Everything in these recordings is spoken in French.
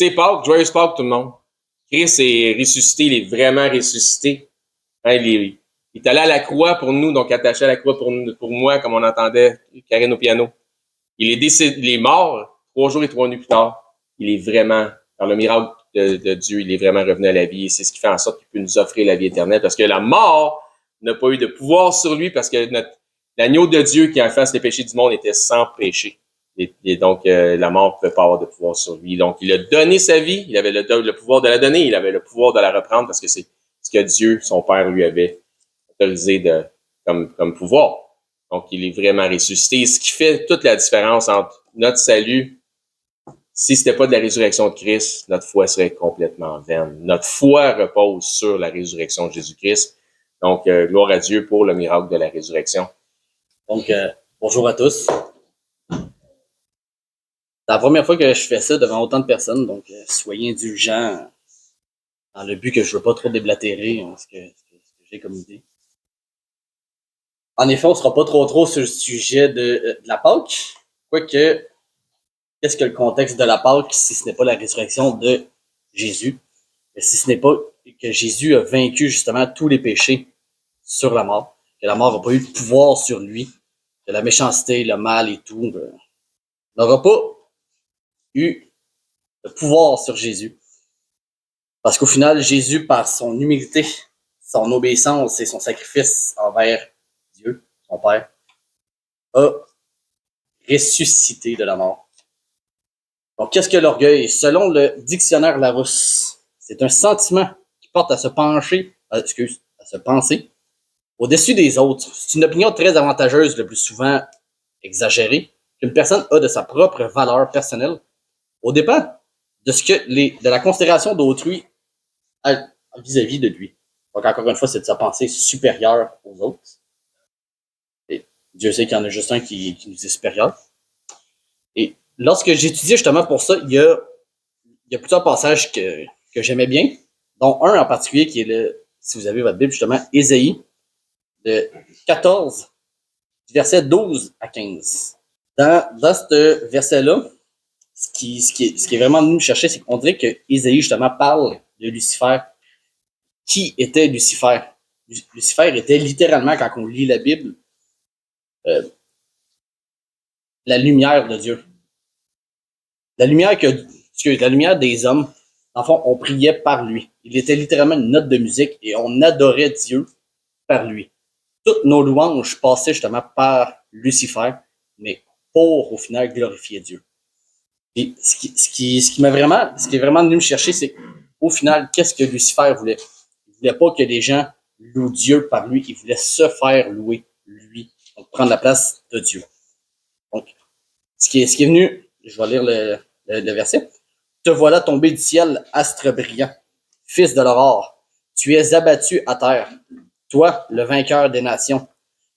C'est Pâques, joyeuse Pâques tout le monde. Christ est ressuscité, il est vraiment ressuscité. Hein, il est allé à la croix pour nous, donc attaché à la croix pour moi, comme on entendait Karine au piano. Il est décédé, il est mort 3 jours et 3 nuits plus tard. Il est vraiment, par le miracle de Dieu, il est vraiment revenu à la vie. Et c'est ce qui fait en sorte qu'il peut nous offrir la vie éternelle, parce que la mort n'a pas eu de pouvoir sur lui, parce que l'agneau de Dieu qui efface les péchés du monde était sans péché. Et donc, la mort ne pouvait pas avoir de pouvoir sur lui. Donc, il a donné sa vie, il avait le pouvoir de la donner, il avait le pouvoir de la reprendre, parce que c'est ce que Dieu, son Père, lui avait autorisé comme pouvoir. Donc, il est vraiment ressuscité. Ce qui fait toute la différence entre notre salut, si c'était pas de la résurrection de Christ, notre foi serait complètement vaine. Notre foi repose sur la résurrection de Jésus-Christ. Donc, gloire à Dieu pour le miracle de la résurrection. Donc, bonjour à tous. C'est la première fois que je fais ça devant autant de personnes, donc soyez indulgents dans le but que je veux pas trop déblatérer ce que j'ai comme idée. En effet, on sera pas trop sur le sujet de la Pâque, quoique, qu'est-ce que le contexte de la Pâque si ce n'est pas la résurrection de Jésus, si ce n'est pas que Jésus a vaincu justement tous les péchés sur la mort, que la mort n'a pas eu de pouvoir sur lui, que la méchanceté, le mal et tout n'aura pas eu de pouvoir sur Jésus. Parce qu'au final, Jésus, par son humilité, son obéissance et son sacrifice envers Dieu, son Père, a ressuscité de la mort. Donc, qu'est-ce que l'orgueil? Selon le dictionnaire Larousse, c'est un sentiment qui porte à se pencher, à se penser au-dessus des autres. C'est une opinion très avantageuse, le plus souvent exagérée, qu'une personne a de sa propre valeur personnelle, au dépend de ce que de la considération d'autrui vis-à-vis de lui. Donc, encore une fois, c'est de sa pensée supérieure aux autres. Et Dieu sait qu'il y en a juste un qui nous est supérieur. Et lorsque j'étudiais justement pour ça, il y a plusieurs passages que j'aimais bien, dont un en particulier qui est si vous avez votre Bible, justement, Ésaïe, de 14, du verset 12 à 15. Dans ce verset-là, ce qui est vraiment venu me chercher, c'est qu'on dirait que Ésaïe, justement, parle de Lucifer. Qui était Lucifer? Lucifer était littéralement, quand on lit la Bible, la lumière de Dieu. La lumière des hommes, en fond, on priait par lui. Il était littéralement une note de musique et on adorait Dieu par lui. Toutes nos louanges passaient justement par Lucifer, mais pour, au final, glorifier Dieu. Et ce qui est vraiment venu me chercher, c'est au final, qu'est-ce que Lucifer voulait? Il voulait pas que les gens louent Dieu par lui, il voulait se faire louer lui, donc prendre la place de Dieu. Donc, ce qui est venu, je vais lire le verset. Te voilà tombé du ciel, astre brillant, fils de l'aurore. Tu es abattu à terre, toi, le vainqueur des nations.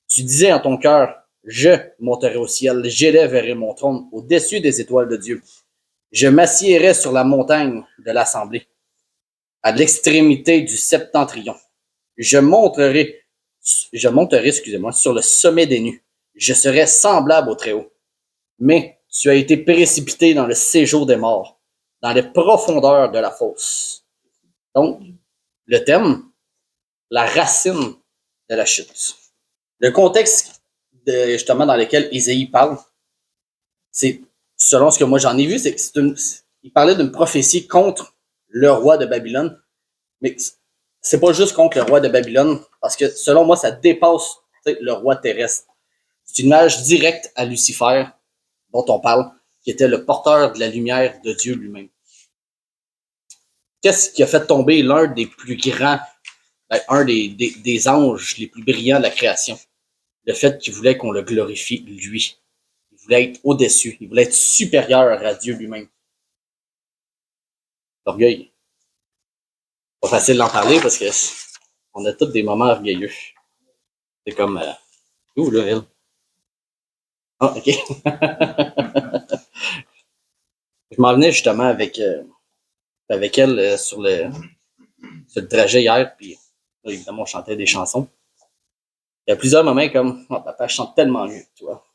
Tu disais en ton cœur, je monterai au ciel, j'élèverai mon trône au-dessus des étoiles de Dieu. Je m'assiérai sur la montagne de l'assemblée, à l'extrémité du septentrion. Je monterai, sur le sommet des nues. Je serai semblable au Très-Haut. Mais tu as été précipité dans le séjour des morts, dans les profondeurs de la fosse. Donc, le thème, la racine de la chute. Le contexte justement dans lequel Ésaïe parle, c'est, selon ce que moi j'en ai vu, c'est il parlait d'une prophétie contre le roi de Babylone, mais c'est pas juste contre le roi de Babylone, parce que selon moi, ça dépasse le roi terrestre. C'est une image directe à Lucifer, dont on parle, qui était le porteur de la lumière de Dieu lui-même. Qu'est-ce qui a fait tomber l'un des plus grands, un des anges les plus brillants de la création? Le fait qu'il voulait qu'on le glorifie, lui. Il voulait être au-dessus. Il voulait être supérieur à Dieu lui-même. L'orgueil. Pas facile d'en parler parce que on a tous des moments orgueilleux. C'est comme... Où, là, elle? Ah, OK. Je m'en venais justement avec elle sur le trajet hier, puis évidemment, on chantait des chansons. Il y a plusieurs moments comme, oh, papa, je chante tellement mieux que toi.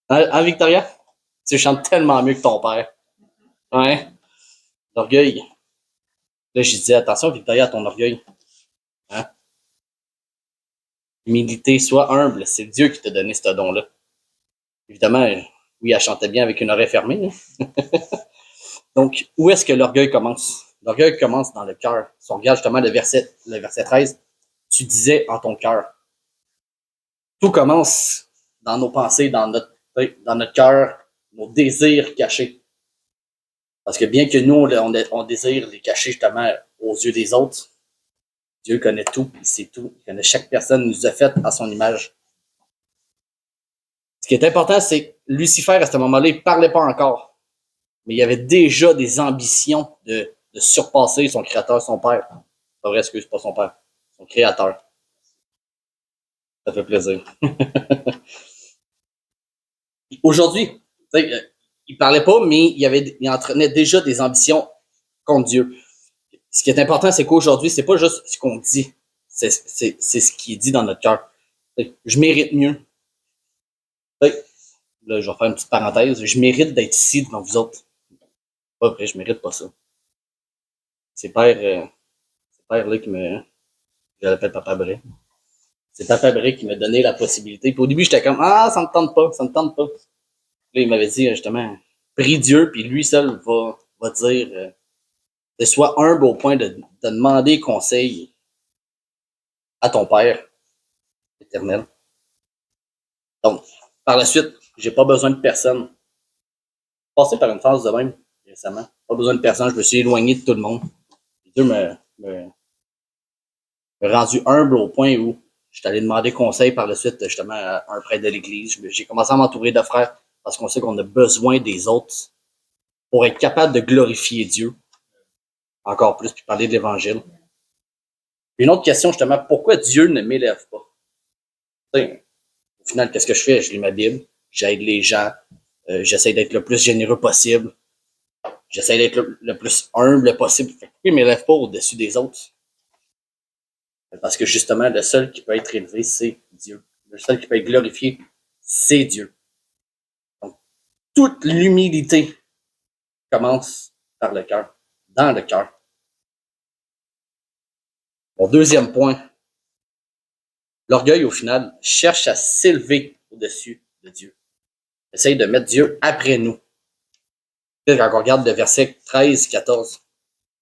Hein, Victoria? Tu chantes tellement mieux que ton père. Ouais. L'orgueil. Là, je disais, attention, Victoria, à ton orgueil. Hein? Humilité, sois humble. C'est Dieu qui t'a donné ce don-là. Évidemment, oui, elle chantait bien avec une oreille fermée. Hein? Donc, où est-ce que l'orgueil commence? L'orgueil commence dans le cœur. Si on regarde justement le verset 13, tu disais en ton cœur. Tout commence dans nos pensées, dans notre cœur, nos désirs cachés. Parce que bien que nous, on désire les cacher justement aux yeux des autres, Dieu connaît tout, il sait tout, il connaît chaque personne, il nous a fait à son image. Ce qui est important, c'est que Lucifer, à ce moment-là, il ne parlait pas encore. Mais il avait déjà des ambitions de surpasser son créateur, son père. Pas vrai, excuse, pas son père, son créateur. Ça fait plaisir. Aujourd'hui, il parlait pas, mais il entraînait déjà des ambitions contre Dieu. Ce qui est important, c'est qu'aujourd'hui, c'est pas juste ce qu'on dit, c'est ce qui est dit dans notre cœur. Je mérite mieux. Là, je vais faire une petite parenthèse. Je mérite d'être ici devant vous autres. Pas vrai, je mérite pas ça. C'est père-là qui me. Je l'appelle Papa Bray. C'est Papa Bray qui m'a donné la possibilité. Puis au début, j'étais comme ah, ça me tente pas, ça me tente pas. Là, il m'avait dit justement, prie Dieu, puis lui seul va dire sois humble au point de demander conseil à ton Père éternel. Donc, par la suite, j'ai pas besoin de personne. Passé par une phase de même récemment. Pas besoin de personne, je me suis éloigné de tout le monde. Dieu m'a rendu humble au point où je suis allé demander conseil par la suite justement à un prêtre de l'Église. J'ai commencé à m'entourer de frères parce qu'on sait qu'on a besoin des autres pour être capable de glorifier Dieu encore plus, puis parler de l'Évangile. Une autre question justement, pourquoi Dieu ne m'élève pas? T'sais, au final, qu'est-ce que je fais? Je lis ma Bible, j'aide les gens, j'essaie d'être le plus généreux possible, j'essaie d'être le plus humble possible. Pourquoi il ne m'élève pas au-dessus des autres? Parce que justement, le seul qui peut être élevé, c'est Dieu. Le seul qui peut être glorifié, c'est Dieu. Donc, toute l'humilité commence par le cœur, dans le cœur. Mon deuxième point, l'orgueil, au final, cherche à s'élever au-dessus de Dieu. Essaye de mettre Dieu après nous. Quand on regarde le verset 13-14,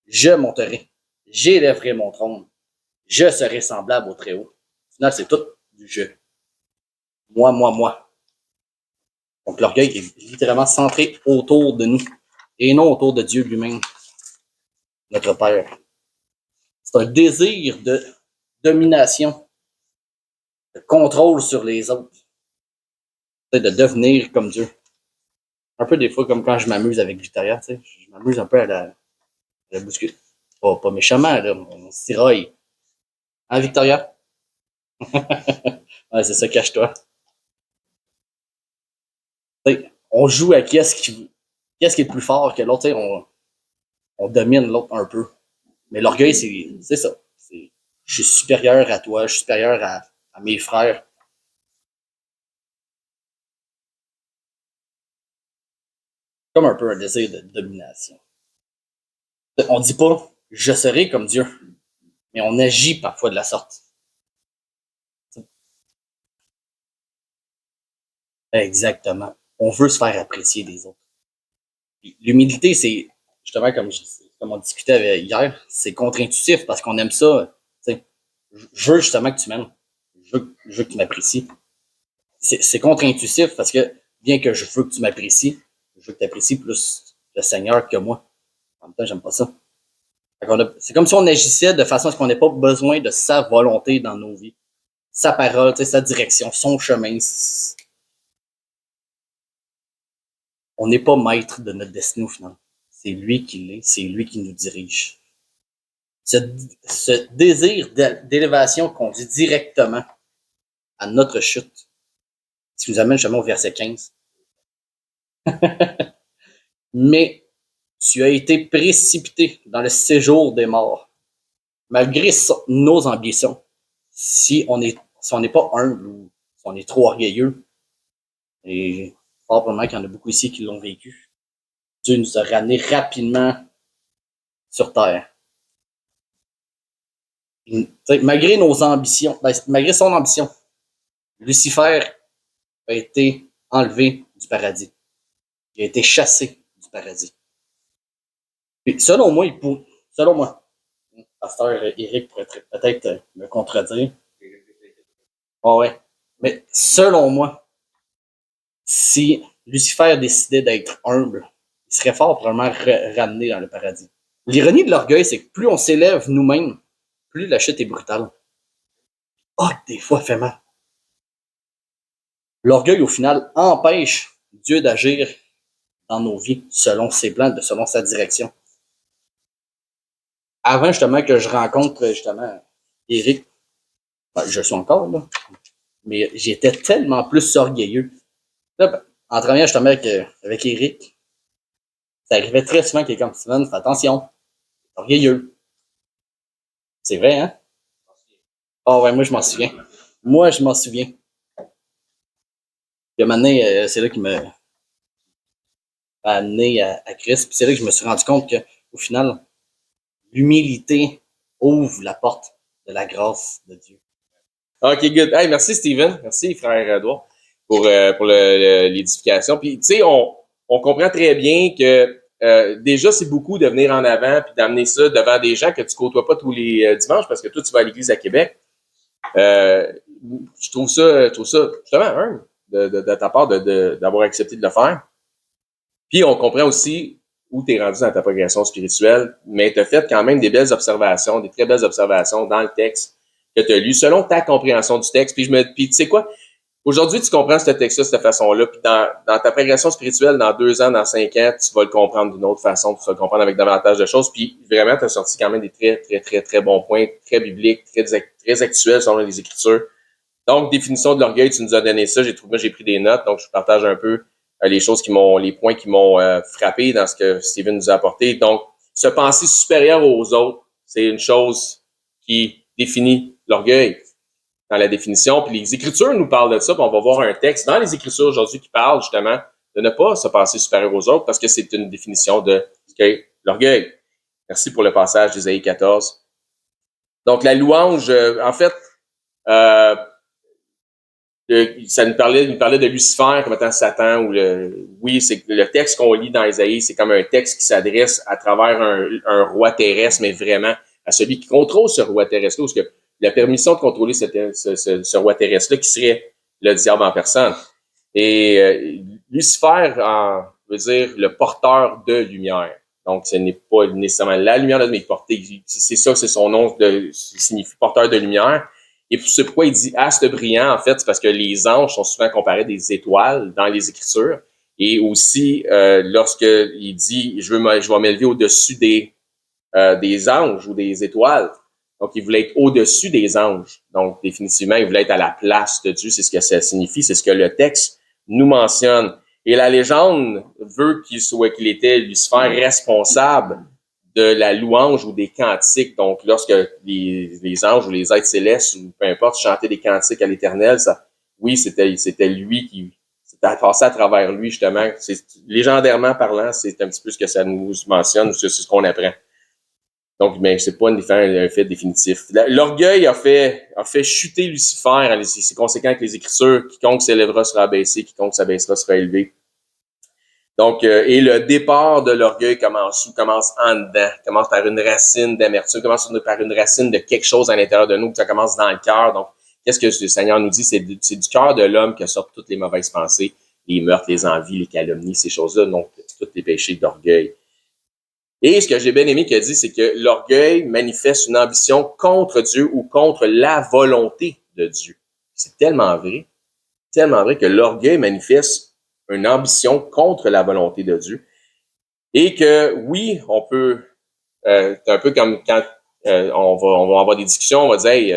je monterai, j'élèverai mon trône, je serai semblable au Très-Haut. Au final, c'est tout du je. Moi, moi, moi. Donc l'orgueil est littéralement centré autour de nous et non autour de Dieu lui-même, notre Père. C'est un désir de domination, de contrôle sur les autres, de devenir comme Dieu. Un peu des fois comme quand je m'amuse avec Victoria, je m'amuse un peu à la bousculer. Pas méchamment, là, on se tiraille. Hein, Victoria? Ouais, c'est ça, cache-toi. On joue à qui est-ce qui est le plus fort que l'autre, on domine l'autre un peu. Mais l'orgueil, c'est ça. Je suis supérieur à toi, je suis supérieur à mes frères. Comme un peu un désir de domination. On dit pas je serai comme Dieu, mais on agit parfois de la sorte. Exactement. On veut se faire apprécier des autres. L'humilité, c'est justement comme on discutait hier, c'est contre-intuitif parce qu'on aime ça. Je veux justement que tu m'aimes. Je veux que tu m'apprécies. C'est contre-intuitif parce que bien que je veux que tu m'apprécies, je veux que tu apprécies plus le Seigneur que moi. En même temps, j'aime pas ça. C'est comme si on agissait de façon à ce qu'on n'ait pas besoin de sa volonté dans nos vies. Sa parole, sa direction, son chemin. On n'est pas maître de notre destinée au final. C'est lui qui l'est, c'est lui qui nous dirige. Ce désir d'élévation conduit directement à notre chute. Ce qui nous amène justement au verset 15. Mais tu as été précipité dans le séjour des morts. Malgré nos ambitions, si on n'est pas humble ou si on est trop orgueilleux, et probablement qu'il y en a beaucoup ici qui l'ont vécu, Dieu nous a ramenés rapidement sur Terre. Malgré nos ambitions, malgré son ambition, Lucifer a été enlevé du paradis. Il a été chassé du paradis. Puis, selon moi, pasteur Éric pourrait peut-être me contredire. Oh ouais. Mais selon moi, si Lucifer décidait d'être humble, il serait fort probablement ramené dans le paradis. L'ironie de l'orgueil, c'est que plus on s'élève nous-mêmes, plus la chute est brutale. Des fois, fait mal. L'orgueil, au final, empêche Dieu d'agir dans nos vies selon ses plans, selon sa direction. Avant, justement, que je rencontre, justement, Éric, je suis encore, là, mais j'étais tellement plus orgueilleux. Là, en travaillant, justement, avec Éric, ça arrivait très souvent qu'il est comme Steven, fais attention, orgueilleux. C'est vrai, hein? Ouais, moi, je m'en souviens. Puis, maintenant, c'est là qu'il m'a amené à Christ. Puis c'est là que je me suis rendu compte qu'au final, l'humilité ouvre la porte de la grâce de Dieu. OK, good. Hey, merci, Steven. Merci, frère Edouard, pour l'édification. Puis, tu sais, on comprend très bien que déjà, c'est beaucoup de venir en avant puis d'amener ça devant des gens que tu côtoies pas tous les dimanches parce que toi, tu vas à l'église à Québec. Je trouve ça justement humble de ta part d'avoir accepté de le faire. Puis, on comprend aussi où tu es rendu dans ta progression spirituelle, mais tu as fait quand même des belles observations, des très belles observations dans le texte que tu as lu, selon ta compréhension du texte. Puis tu sais quoi? Aujourd'hui, tu comprends ce texte-là de cette façon-là, puis dans ta progression spirituelle, dans 2 ans, dans 5 ans, tu vas le comprendre d'une autre façon, tu vas le comprendre avec davantage de choses, puis vraiment, tu as sorti quand même des très, très, très, très bons points, très bibliques, très actuels selon les Écritures. Donc, définition de l'orgueil, tu nous as donné ça, j'ai pris des notes, donc je partage un peu les points qui m'ont frappé dans ce que Steven nous a apporté. Donc, se penser supérieur aux autres, c'est une chose qui définit l'orgueil dans la définition. Puis les Écritures nous parlent de ça, puis on va voir un texte dans les Écritures aujourd'hui qui parle justement de ne pas se penser supérieur aux autres parce que c'est une définition de l'orgueil. Merci pour le passage d'Ésaïe 14. Donc, la louange, en fait, ça nous parlait de Lucifer comme étant Satan oui, c'est le texte qu'on lit dans Ésaïe, c'est comme un texte qui s'adresse à travers un roi terrestre, mais vraiment à celui qui contrôle ce roi terrestre-là, parce que la permission de contrôler ce roi terrestre-là qui serait le diable en personne. Et Lucifer veut dire le porteur de lumière. Donc, ce n'est pas nécessairement la lumière, mais porter. C'est ça, c'est son nom, signifie porteur de lumière. Et c'est pourquoi il dit astre brillant, en fait, c'est parce que les anges sont souvent comparés à des étoiles dans les Écritures. Et aussi, lorsqu'il dit je vais m'élever au-dessus des anges ou des étoiles. Donc, il voulait être au-dessus des anges. Donc, définitivement, il voulait être à la place de Dieu. C'est ce que ça signifie, c'est ce que le texte nous mentionne. Et la légende veut qu'il était Lucifer responsable de la louange ou des cantiques. Donc, lorsque les anges ou les êtres célestes, ou peu importe, chantaient des cantiques à l'Éternel, c'était lui qui... C'était passé à travers lui, justement. Légendairement parlant, c'est un petit peu ce que ça nous mentionne, c'est ce qu'on apprend. Donc, mais c'est pas un fait définitif. L'orgueil a fait chuter Lucifer. C'est conséquent avec les Écritures. Quiconque s'élèvera sera abaissé, quiconque s'abaissera sera élevé. Donc, et le départ de l'orgueil commence en dedans, commence par une racine d'amertume, commence par une racine de quelque chose à l'intérieur de nous, ça commence dans le cœur. Donc, qu'est-ce que le Seigneur nous dit? C'est du cœur de l'homme que sortent toutes les mauvaises pensées, les meurtres, les envies, les calomnies, ces choses-là, donc tous les péchés d'orgueil. Et ce que j'ai bien aimé qu'il a dit, c'est que l'orgueil manifeste une ambition contre Dieu ou contre la volonté de Dieu. C'est tellement vrai que l'orgueil manifeste une ambition contre la volonté de Dieu. Et que oui, on peut, c'est un peu comme quand on va avoir des discussions, on va dire hey,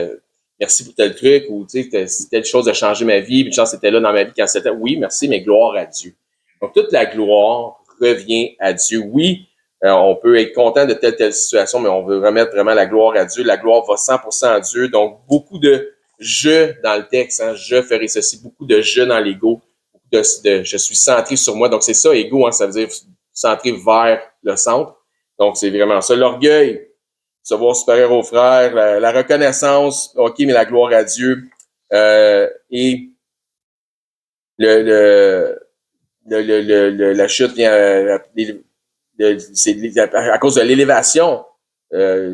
merci pour tel truc, ou tu sais, telle chose a changé ma vie, puis une chance c'était là dans ma vie quand c'était. Oui, merci, mais gloire à Dieu. Donc toute la gloire revient à Dieu. Oui, on peut être content de telle situation, mais on veut remettre vraiment la gloire à Dieu. La gloire va 100% à Dieu. Donc, beaucoup de je dans le texte, hein, je ferai ceci, beaucoup de je dans l'ego, beaucoup de je suis centré sur moi. Donc, c'est ça, ego, hein, ça veut dire centré vers le centre. Donc, c'est vraiment ça. L'orgueil, se voir supérieur aux frères, la reconnaissance, OK, mais la gloire à Dieu. Et la chute vient à cause de l'élévation.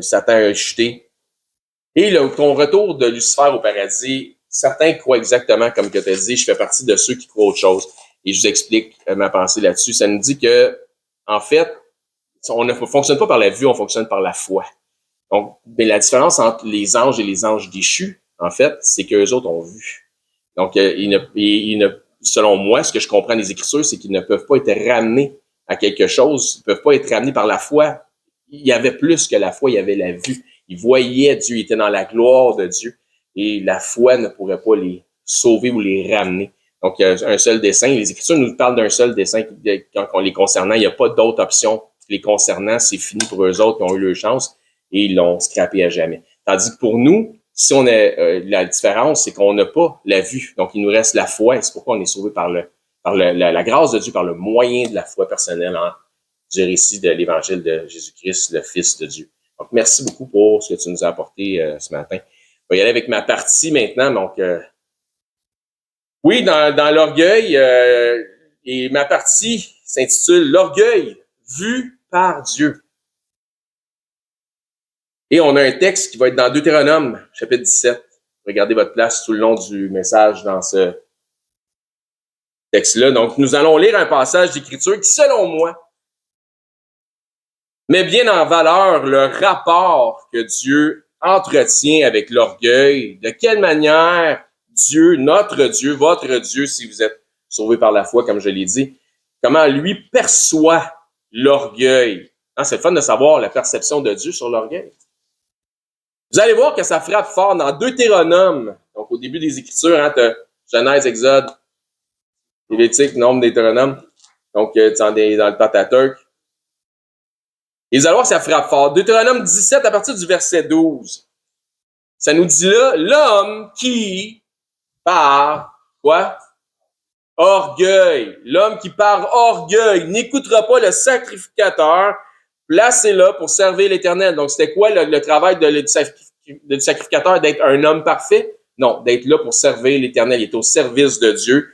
Satan a chuté. Et ton retour de Lucifer au paradis, certains croient exactement comme que tu as dit, je fais partie de ceux qui croient autre chose. Et je vous explique ma pensée là-dessus. Ça nous dit que, en fait, on ne fonctionne pas par la vue, on fonctionne par la foi. Donc, mais la différence entre les anges et les anges déchus, en fait, c'est qu'eux autres ont vu. Donc, selon moi, ce que je comprends des Écritures, c'est qu'ils ne peuvent pas être ramenés à quelque chose, ils ne peuvent pas être ramenés par la foi. Il y avait plus que la foi, il y avait la vue. Ils voyaient Dieu, ils étaient dans la gloire de Dieu. Et la foi ne pourrait pas les sauver ou les ramener. Donc, il y a un seul dessein. Les Écritures nous parlent d'un seul dessein quand les concernant. Il n'y a pas d'autre option. Les concernant, c'est fini pour eux autres qui ont eu leur chance et ils l'ont scrappé à jamais. Tandis que pour nous, si on a la différence, c'est qu'on n'a pas la vue. Donc, il nous reste la foi et c'est pourquoi on est sauvé par la grâce de Dieu, par le moyen de la foi personnelle du récit de l'Évangile de Jésus-Christ, le Fils de Dieu. Donc, merci beaucoup pour ce que tu nous as apporté ce matin. On va y aller avec ma partie maintenant. Donc, oui, dans l'orgueil, et ma partie s'intitule « L'orgueil vu par Dieu ». Et on a un texte qui va être dans Deutéronome, chapitre 17. Regardez votre place tout le long du message dans ce texte-là. Donc, nous allons lire un passage d'Écriture qui, selon moi, met bien en valeur le rapport que Dieu entretient avec l'orgueil. De quelle manière Dieu, notre Dieu, votre Dieu, si vous êtes sauvés par la foi, comme je l'ai dit, comment lui perçoit l'orgueil. Hein, c'est le fun de savoir la perception de Dieu sur l'orgueil. Vous allez voir que ça frappe fort dans Deutéronome. Donc, au début des Écritures, hein, t'as Genèse, Exode, Lévitique, Nombre, Deutéronome. Donc, dans le Pentateuque. Et vous allez voir que ça frappe fort. Deutéronome 17, à partir du verset 12. Ça nous dit là, l'homme qui, par, quoi? Orgueil. L'homme qui, par orgueil, n'écoutera pas le sacrificateur, placé là pour servir l'Éternel. Donc, c'était quoi le travail du sacrificateur? D'être un homme parfait? Non, d'être là pour servir l'Éternel. Il est au service de Dieu.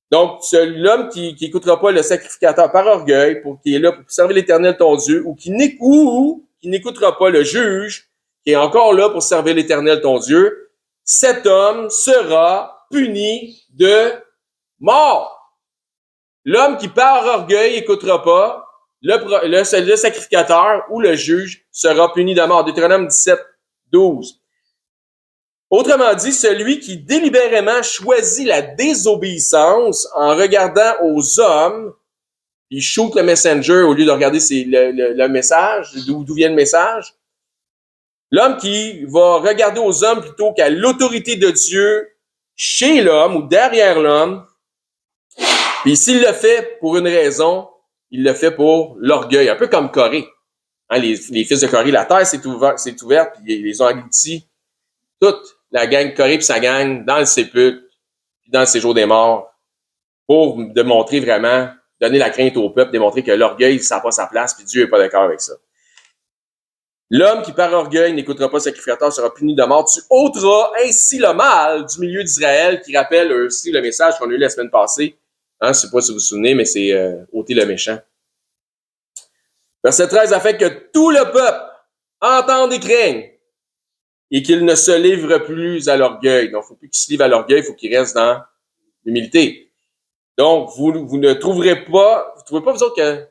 Donc, l'homme qui écoutera pas le sacrificateur par orgueil, qui est là pour servir l'Éternel ton Dieu, ou qui n'écoutera pas le juge, qui est encore là pour servir l'Éternel ton Dieu, cet homme sera puni de mort. L'homme qui par orgueil écoutera pas le sacrificateur ou le juge sera puni de mort. Deutéronome 17, 12. Autrement dit, celui qui délibérément choisit la désobéissance en regardant aux hommes, il shoot le messenger au lieu de regarder le message, d'où vient le message. L'homme qui va regarder aux hommes plutôt qu'à l'autorité de Dieu chez l'homme ou derrière l'homme, puis s'il le fait pour une raison, il le fait pour l'orgueil, un peu comme Corée. Hein, les fils de Corée, la terre s'est ouverte, puis ils les ont engloutis. Toute la gang Corée puis sa gang dans le sépulcre, puis dans le séjour des morts, pour démontrer vraiment, donner la crainte au peuple, démontrer que l'orgueil, ça n'a pas sa place, puis Dieu n'est pas d'accord avec ça. L'homme qui par orgueil n'écoutera pas le sacrificateur sera puni de mort. Tu ôteras ainsi le mal du milieu d'Israël, qui rappelle aussi le message qu'on a eu la semaine passée. Hein, je ne sais pas si vous vous souvenez, mais c'est ôter le méchant. Verset 13 afin que tout le peuple entende et craigne et qu'il ne se livre plus à l'orgueil. Donc, il ne faut plus qu'il se livre à l'orgueil, il faut qu'il reste dans l'humilité. Donc, vous ne trouverez pas, vous trouvez pas vous autres que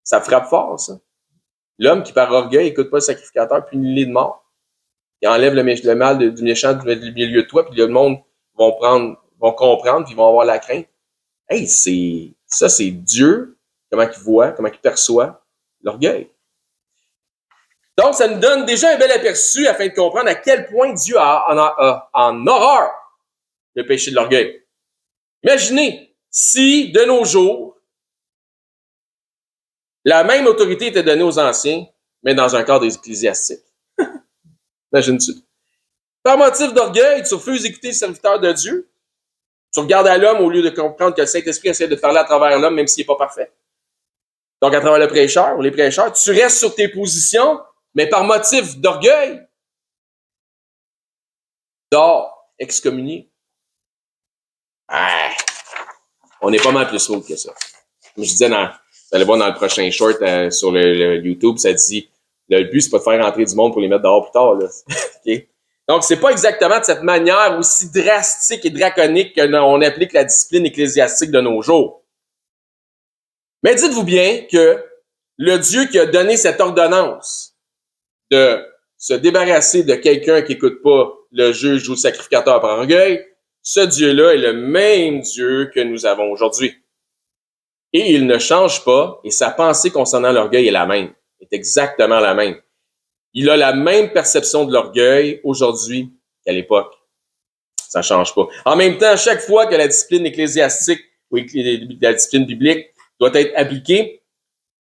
ça frappe fort, ça? L'homme qui par orgueil écoute pas le sacrificateur, puis il lit de mort. Il enlève le mal du méchant du milieu de toi, puis le monde vont comprendre, puis ils vont avoir la crainte. Hey, c'est Dieu, comment il voit, comment il perçoit l'orgueil. Donc, ça nous donne déjà un bel aperçu afin de comprendre à quel point Dieu a en horreur le péché de l'orgueil. Imaginez si, de nos jours, la même autorité était donnée aux anciens, mais dans un cadre ecclésiastique. Imagine-tu? Par motif d'orgueil, tu refuses d'écouter le serviteur de Dieu. Tu regardes à l'homme au lieu de comprendre que le Saint-Esprit essaie de te parler à travers l'homme, même s'il n'est pas parfait. Donc, à travers le prêcheur ou les prêcheurs, tu restes sur tes positions, mais par motif d'orgueil, dors, excommunié. Ah, on est pas mal plus smooth que ça. Comme je disais, vous allez voir dans le prochain short sur le YouTube, ça dit, le but, c'est pas de faire rentrer du monde pour les mettre dehors plus tard. Là. Okay? Donc, c'est pas exactement de cette manière aussi drastique et draconique qu'on applique la discipline ecclésiastique de nos jours. Mais dites-vous bien que le Dieu qui a donné cette ordonnance de se débarrasser de quelqu'un qui n'écoute pas le juge ou le sacrificateur par orgueil, ce Dieu-là est le même Dieu que nous avons aujourd'hui. Et il ne change pas, et sa pensée concernant l'orgueil est la même, est exactement la même. Il a la même perception de l'orgueil aujourd'hui qu'à l'époque. Ça ne change pas. En même temps, chaque fois que la discipline ecclésiastique ou la discipline biblique doit être appliquée,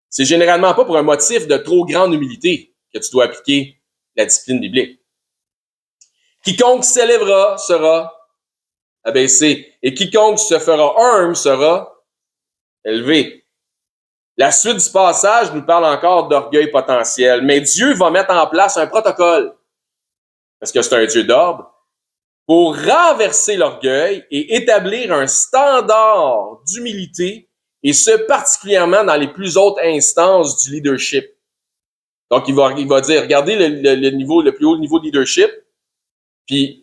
c'est généralement pas pour un motif de trop grande humilité que tu dois appliquer la discipline biblique. Quiconque s'élèvera sera abaissé, et quiconque se fera humble sera élevé. La suite du passage nous parle encore d'orgueil potentiel, mais Dieu va mettre en place un protocole, parce que c'est un Dieu d'ordre, pour renverser l'orgueil et établir un standard d'humilité, et ce, particulièrement dans les plus hautes instances du leadership. Donc, il va dire, regardez le plus haut niveau de leadership, puis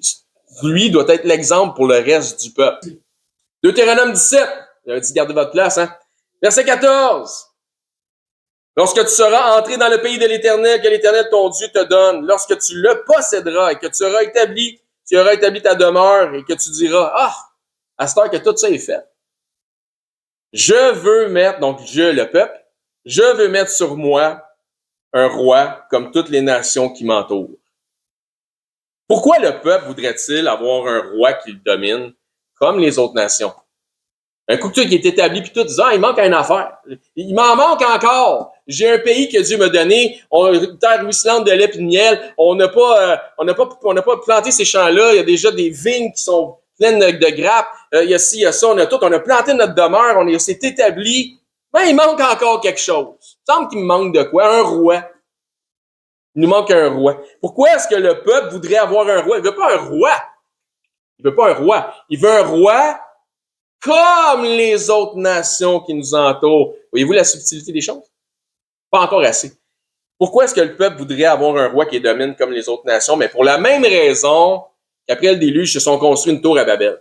lui doit être l'exemple pour le reste du peuple. Deutéronome 17, il a dit, gardez votre place, hein. Verset 14. Lorsque tu seras entré dans le pays de l'Éternel, que l'Éternel ton Dieu te donne, lorsque tu le posséderas et que tu auras établi ta demeure et que tu diras, à cette heure que tout ça est fait, je veux mettre, donc le peuple, je veux mettre sur moi un roi comme toutes les nations qui m'entourent. Pourquoi le peuple voudrait-il avoir un roi qui le domine comme les autres nations? Un coup qui est établi, puis tout disant, il manque une affaire. Il m'en manque encore. J'ai un pays que Dieu m'a donné, une terre ruisselante de lait et de miel. On n'a pas planté ces champs-là. Il y a déjà des vignes qui sont pleines de grappes. Il y a ci, il y a ça, on a tout. On a planté notre demeure, s'est établi. Mais il manque encore quelque chose. Il semble qu'il me manque de quoi? Un roi. Il nous manque un roi. Pourquoi est-ce que le peuple voudrait avoir un roi? Il veut pas un roi. Il veut pas un roi. Il veut un roi comme les autres nations qui nous entourent. Voyez-vous la subtilité des choses? Pas encore assez. Pourquoi est-ce que le peuple voudrait avoir un roi qui domine comme les autres nations? Mais pour la même raison qu'après le déluge, se sont construits une tour à Babel.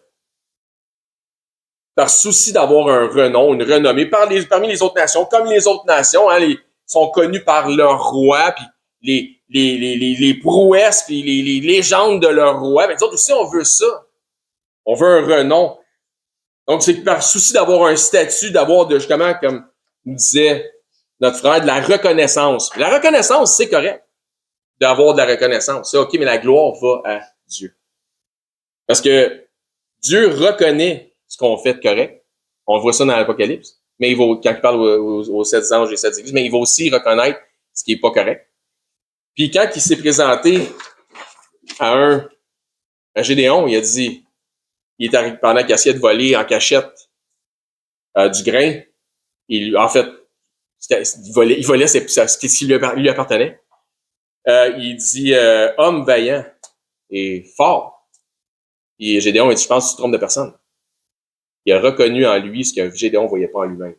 Par souci d'avoir un renom, une renommée parmi les autres nations, comme les autres nations, sont connus par leur roi, puis les prouesses, puis les légendes de leur roi. Mais nous autres aussi, on veut ça. On veut un renom. Donc, c'est par souci d'avoir un statut, d'avoir justement, comme nous disait notre frère, de la reconnaissance. La reconnaissance, c'est correct d'avoir de la reconnaissance. C'est OK, mais la gloire va à Dieu. Parce que Dieu reconnaît ce qu'on fait de correct. On voit ça dans l'Apocalypse. Mais quand il parle aux 7 anges et 7 églises, mais il va aussi reconnaître ce qui est pas correct. Puis quand il s'est présenté à Gédéon, il a dit, il est arrivé pendant qu'il essayait de voler en cachette du grain. En fait, il volait ce qui lui appartenait. Il dit homme vaillant et fort. Et Gédéon, il dit, je pense que tu te trompes de personne. Il a reconnu en lui ce que Gédéon ne voyait pas en lui-même.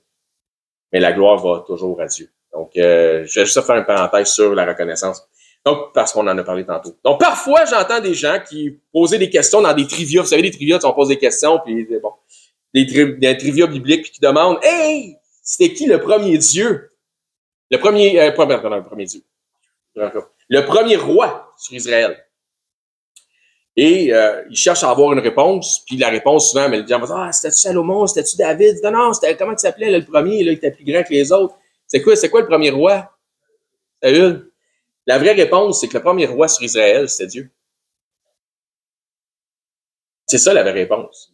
Mais la gloire va toujours à Dieu. Donc, je vais juste faire une parenthèse sur la reconnaissance. Donc, parce qu'on en a parlé tantôt. Donc, parfois, j'entends des gens qui posaient des questions dans des trivia. Vous savez, des trivia, on pose des questions, puis bon, des trivia bibliques, puis qui demandent, hey, c'était qui le premier Dieu? Le premier Dieu. Le premier roi sur Israël. Et il cherche à avoir une réponse, puis la réponse, souvent, mais le gens va dire, c'était-tu Salomon, c'était-tu David? Non, c'était comment il s'appelait, là, le premier, là, il était plus grand que les autres. C'est quoi le premier roi? Saül. La vraie réponse, c'est que le premier roi sur Israël, c'était Dieu. C'est ça la vraie réponse.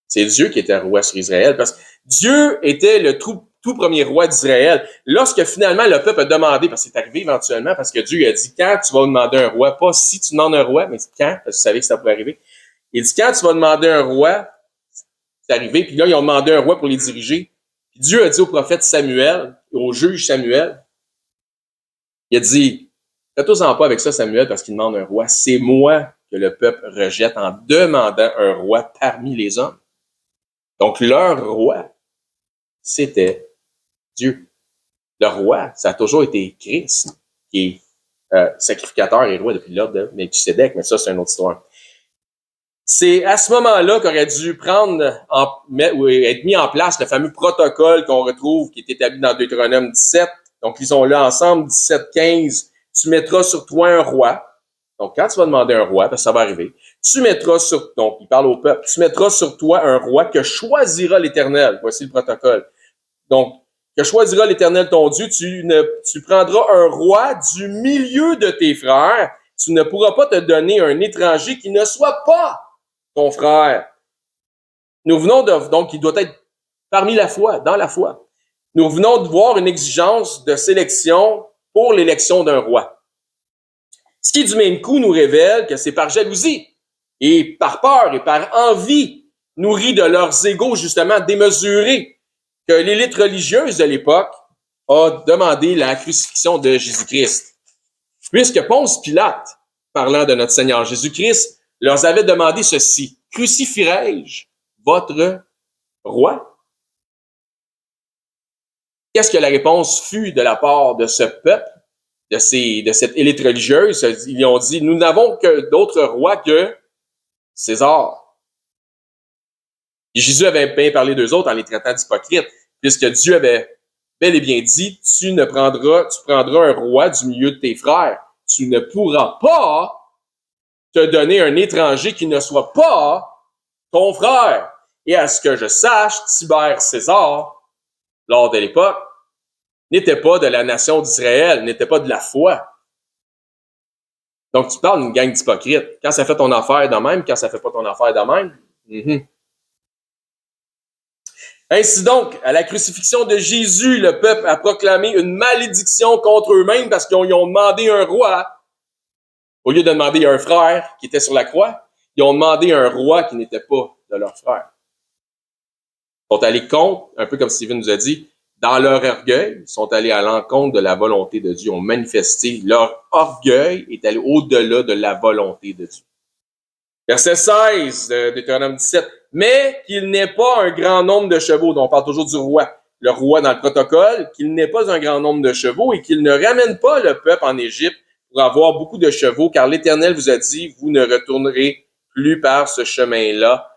C'est Dieu qui était roi sur Israël, parce que Dieu était le tout premier roi d'Israël. Lorsque finalement le peuple a demandé, parce que c'est arrivé éventuellement, parce que Dieu a dit, quand tu vas demander un roi, pas si tu demandes un roi, mais quand, parce que tu savais que ça pourrait arriver. Il dit, quand tu vas demander un roi, c'est arrivé, puis là, ils ont demandé un roi pour les diriger, puis Dieu a dit au prophète Samuel, au juge Samuel, il a dit, fais-toi-en pas avec ça, Samuel, parce qu'il demande un roi. C'est moi que le peuple rejette en demandant un roi parmi les hommes. Donc, leur roi, c'était Dieu. Le roi, ça a toujours été Christ, qui est sacrificateur et roi depuis l'ordre de Melchisédek, mais ça, c'est une autre histoire. C'est à ce moment-là qu'aurait dû ou être mis en place le fameux protocole qu'on retrouve, qui est établi dans Deutéronome 17. Donc, lisons-le ensemble, 17-15. Tu mettras sur toi un roi. Donc, quand tu vas demander un roi, parce que ça va arriver, donc, il parle au peuple, tu mettras sur toi un roi que choisira l'Éternel. Voici le protocole. Donc, que choisira l'Éternel ton Dieu, tu prendras un roi du milieu de tes frères. Tu ne pourras pas te donner un étranger qui ne soit pas ton frère. Nous venons donc, il doit être parmi la foi, dans la foi. Nous venons de voir une exigence de sélection pour l'élection d'un roi. Ce qui, du même coup, nous révèle que c'est par jalousie et par peur et par envie, nourris de leurs égos, justement, démesurés, que l'élite religieuse de l'époque a demandé la crucifixion de Jésus-Christ. Puisque Ponce Pilate, parlant de notre Seigneur Jésus-Christ, leur avait demandé ceci: crucifierai-je votre roi? Qu'est-ce que la réponse fut de la part de ce peuple, de cette élite religieuse? Ils ont dit: nous n'avons que d'autres rois que César. Et Jésus avait bien parlé d'eux autres en les traitant d'hypocrites, puisque Dieu avait bel et bien dit: tu prendras un roi du milieu de tes frères. Tu ne pourras pas te donner un étranger qui ne soit pas ton frère. Et à ce que je sache, Tibère César, lors de l'époque, n'était pas de la nation d'Israël, n'était pas de la foi. Donc, tu parles d'une gang d'hypocrites. Quand ça fait ton affaire de même, quand ça fait pas ton affaire de même. Ainsi donc, à la crucifixion de Jésus, le peuple a proclamé une malédiction contre eux-mêmes parce qu'ils ont demandé un roi. Au lieu de demander un frère qui était sur la croix, ils ont demandé un roi qui n'était pas de leur frère. Ils sont allés contre, un peu comme Steven nous a dit, dans leur orgueil, ils sont allés à l'encontre de la volonté de Dieu, ont manifesté. Leur orgueil est allé au-delà de la volonté de Dieu. Verset 16 de Deutéronome 17. Mais qu'il n'ait pas un grand nombre de chevaux, dont on parle toujours du roi. Le roi dans le protocole, qu'il n'ait pas un grand nombre de chevaux et qu'il ne ramène pas le peuple en Égypte pour avoir beaucoup de chevaux, car l'Éternel vous a dit, vous ne retournerez plus par ce chemin-là.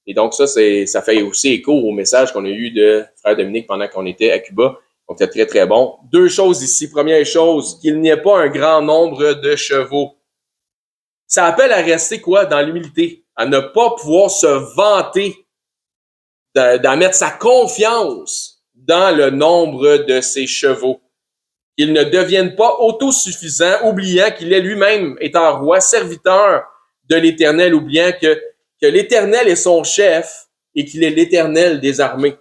Et donc ça fait aussi écho au message qu'on a eu de Frère Dominique pendant qu'on était à Cuba. Donc c'est très, très bon. Deux choses ici. Première chose, qu'il n'y ait pas un grand nombre de chevaux. Ça appelle à rester quoi? Dans l'humilité. À ne pas pouvoir se vanter, d'en mettre sa confiance dans le nombre de ses chevaux. Qu'il ne devienne pas autosuffisant, oubliant qu'il est lui-même étant roi, serviteur de l'Éternel, oubliant que l'Éternel est son chef et qu'il est l'Éternel des armées.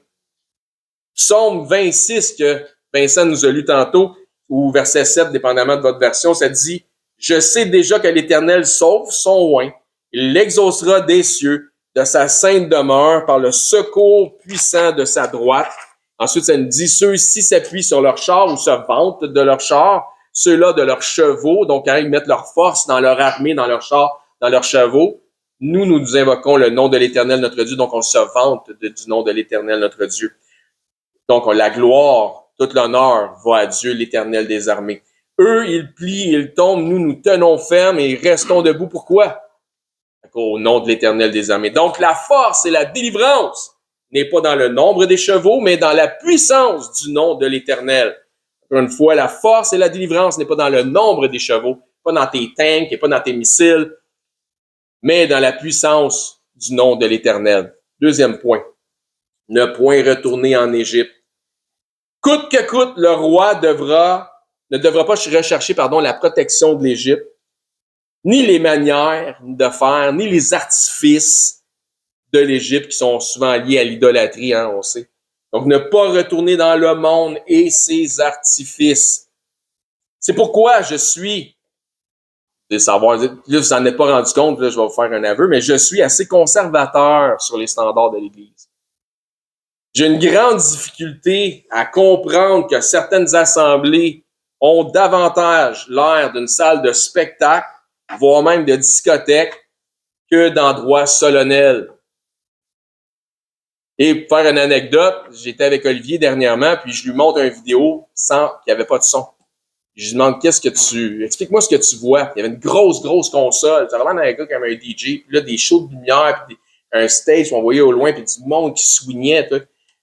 Psaume 26 que Vincent nous a lu tantôt, ou verset 7, dépendamment de votre version, ça dit: je sais déjà que l'Éternel sauve son oint. Il l'exaucera des cieux, de sa sainte demeure, par le secours puissant de sa droite. Ensuite, ça nous dit: ceux-ci s'appuient sur leurs chars ou se vantent de leurs chars, ceux-là de leurs chevaux. Donc, quand ils mettent leur force dans leur armée, dans leurs chars, dans leurs chevaux, nous invoquons le nom de l'Éternel, notre Dieu. Donc, on se vante du nom de l'Éternel, notre Dieu. Donc, la gloire, tout l'honneur va à Dieu, l'Éternel des armées. Eux, ils plient, ils tombent, nous tenons ferme et restons debout. Pourquoi? Au nom de l'Éternel des armées. Donc, la force et la délivrance n'est pas dans le nombre des chevaux, mais dans la puissance du nom de l'Éternel. Encore une fois, la force et la délivrance n'est pas dans le nombre des chevaux, pas dans tes tanks et pas dans tes missiles, mais dans la puissance du nom de l'Éternel. Deuxième point, ne point retourner en Égypte. Coûte que coûte, le roi ne devra pas rechercher la protection de l'Égypte, ni les manières de faire, ni les artifices de l'Égypte qui sont souvent liés à l'idolâtrie, on sait. Donc, ne pas retourner dans le monde et ses artifices. C'est pourquoi je suis, là, vous n'en êtes pas rendu compte, là, je vais vous faire un aveu, mais je suis assez conservateur sur les standards de l'Église. J'ai une grande difficulté à comprendre que certaines assemblées ont davantage l'air d'une salle de spectacle, voire même de discothèque, que d'endroits solennels. Et pour faire une anecdote, j'étais avec Olivier dernièrement, puis je lui montre une vidéo sans qu'il n'y avait pas de son. Je lui demande explique-moi ce que tu vois. Il y avait une grosse console. Ça vraiment un gars qui avait un DJ, puis là, des shows de lumière, puis un stage, on voyait au loin, puis du monde qui swingait, tout.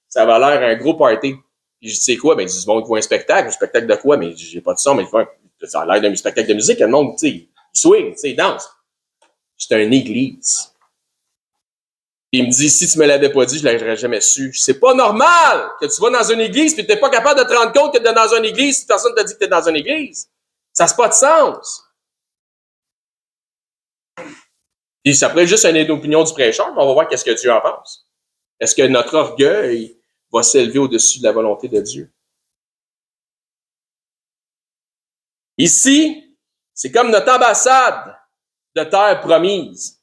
Ça avait l'air un gros party. Puis je dis, c'est quoi? Ben, du monde qui voit un spectacle de quoi? Mais j'ai pas de son, mais ça a l'air d'un spectacle de musique, le monde, tu sais, il swing, tu sais, il danse. C'était une église. Puis il me dit, si tu me l'avais pas dit, je l'aurais jamais su. C'est pas normal que tu vas dans une église puis que t'es pas capable de te rendre compte que t'es dans une église si personne t'a dit que t'es dans une église. Ça n'a pas de sens. Puis ça pourrait être juste une opinion du prêcheur, mais on va voir qu'est-ce que Dieu en pense. Est-ce que notre orgueil va s'élever au-dessus de la volonté de Dieu? Ici, c'est comme notre ambassade de terre promise.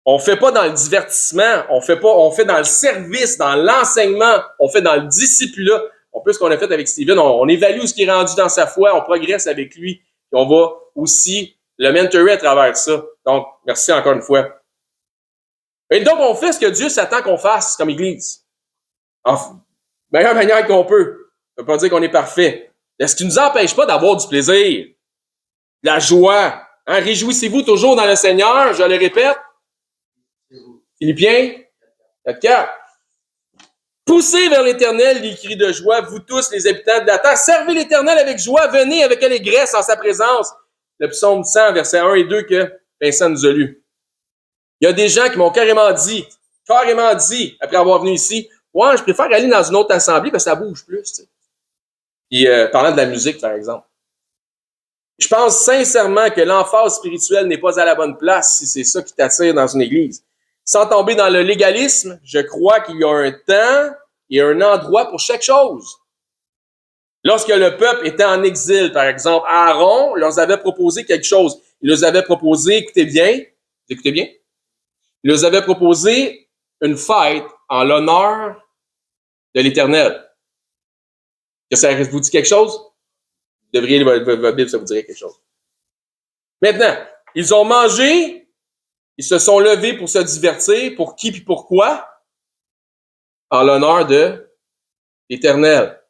On fait pas dans le divertissement, on fait dans le service, dans l'enseignement, on fait dans le discipulat. On peut ce qu'on a fait avec Steven, on évalue ce qui est rendu dans sa foi, on progresse avec lui, et on va aussi le mentorer à travers ça. Donc, merci encore une fois. Et donc, on fait ce que Dieu s'attend qu'on fasse comme Église. En meilleure manière qu'on peut. Ça veut pas dire qu'on est parfait. Mais ce qui ne nous empêche pas d'avoir du plaisir, de la joie. Hein? Réjouissez-vous toujours dans le Seigneur, je le répète. Philippiens 4. Poussez vers l'Éternel les cris de joie, vous tous les habitants de la terre. Servez l'Éternel avec joie, venez avec allégresse en sa présence. Le psaume 100, versets 1 et 2 que Vincent nous a lu. Il y a des gens qui m'ont carrément dit, après avoir venu ici, ouais, je préfère aller dans une autre assemblée parce que ça bouge plus. Tu sais. Puis parlant de la musique, par exemple. Je pense sincèrement que l'emphase spirituelle n'est pas à la bonne place si c'est ça qui t'attire dans une église. Sans tomber dans le légalisme, je crois qu'il y a un temps et un endroit pour chaque chose. Lorsque le peuple était en exil, par exemple, Aaron leur avait proposé quelque chose. Il leur avait proposé, écoutez bien, il leur avait proposé une fête en l'honneur de l'Éternel. Que ça vous dit quelque chose? Vous devriez, votre Bible, ça vous dirait quelque chose. Maintenant, ils ont mangé, ils se sont levés pour se divertir. Pour qui puis pourquoi? En l'honneur de l'Éternel.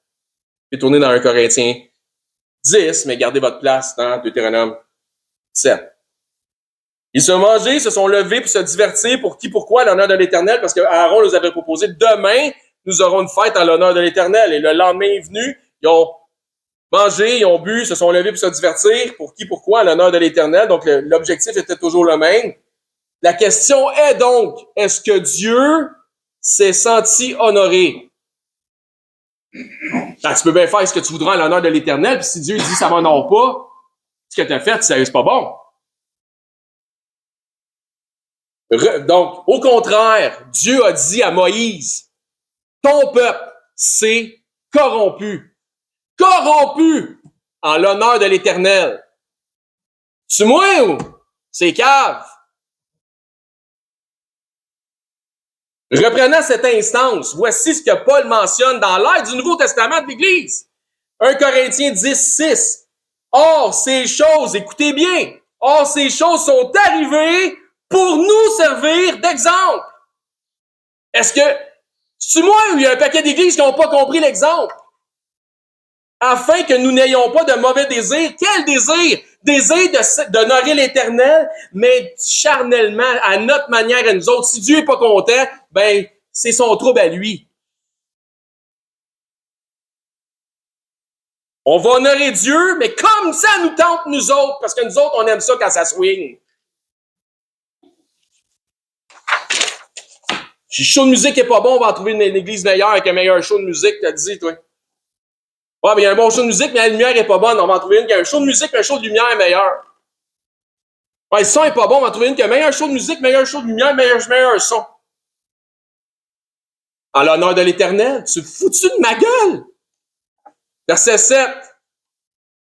Je vais tourner dans 1 Corinthiens 10, mais gardez votre place dans Deutéronome 7. Ils se sont mangés, ils se sont levés pour se divertir. Pour qui, pourquoi? L'honneur de l'Éternel, parce que Aaron nous avait proposé, demain, nous aurons une fête en l'honneur de l'Éternel. Et le lendemain est venu, ils ont mangé, ils ont bu, se sont levés pour se divertir. Pour qui, pourquoi? En l'honneur de l'Éternel. Donc, l'objectif était toujours le même. La question est donc, est-ce que Dieu s'est senti honoré? Ben, tu peux bien faire ce que tu voudras en l'honneur de l'Éternel, puis si Dieu dit ça m'honore pas, ce que tu as fait, c'est pas bon. Donc, au contraire, Dieu a dit à Moïse, ton peuple s'est corrompu. Corrompu en l'honneur de l'Éternel. Tu moi ou c'est cave? Reprenant cette instance, voici ce que Paul mentionne dans l'ère du Nouveau Testament de l'Église. 1 Corinthiens 10, 6. Or, ces choses, écoutez bien, or, ces choses sont arrivées pour nous servir d'exemple. Est-ce que, c'est moi ou il y a un paquet d'églises qui n'ont pas compris l'exemple? Afin que nous n'ayons pas de mauvais désirs. Quel désir? Désir d'honorer l'Éternel, mais charnellement, à notre manière, à nous autres. Si Dieu n'est pas content, ben, c'est son trouble à lui. On va honorer Dieu, mais comme ça nous tente nous autres, parce que nous autres, on aime ça quand ça swing. Si le show de musique est pas bon, on va en trouver une église meilleure avec un meilleur show de musique, t'as dit, toi. Ouais, mais il y a un bon show de musique, mais la lumière est pas bonne. On va en trouver une qui a un show de musique, mais un show de lumière est meilleur. Ouais, le son est pas bon, on va en trouver une qui a un meilleur show de musique, meilleur show de lumière, meilleur son. En l'honneur de l'Éternel, tu te fous-tu de ma gueule? Verset 7.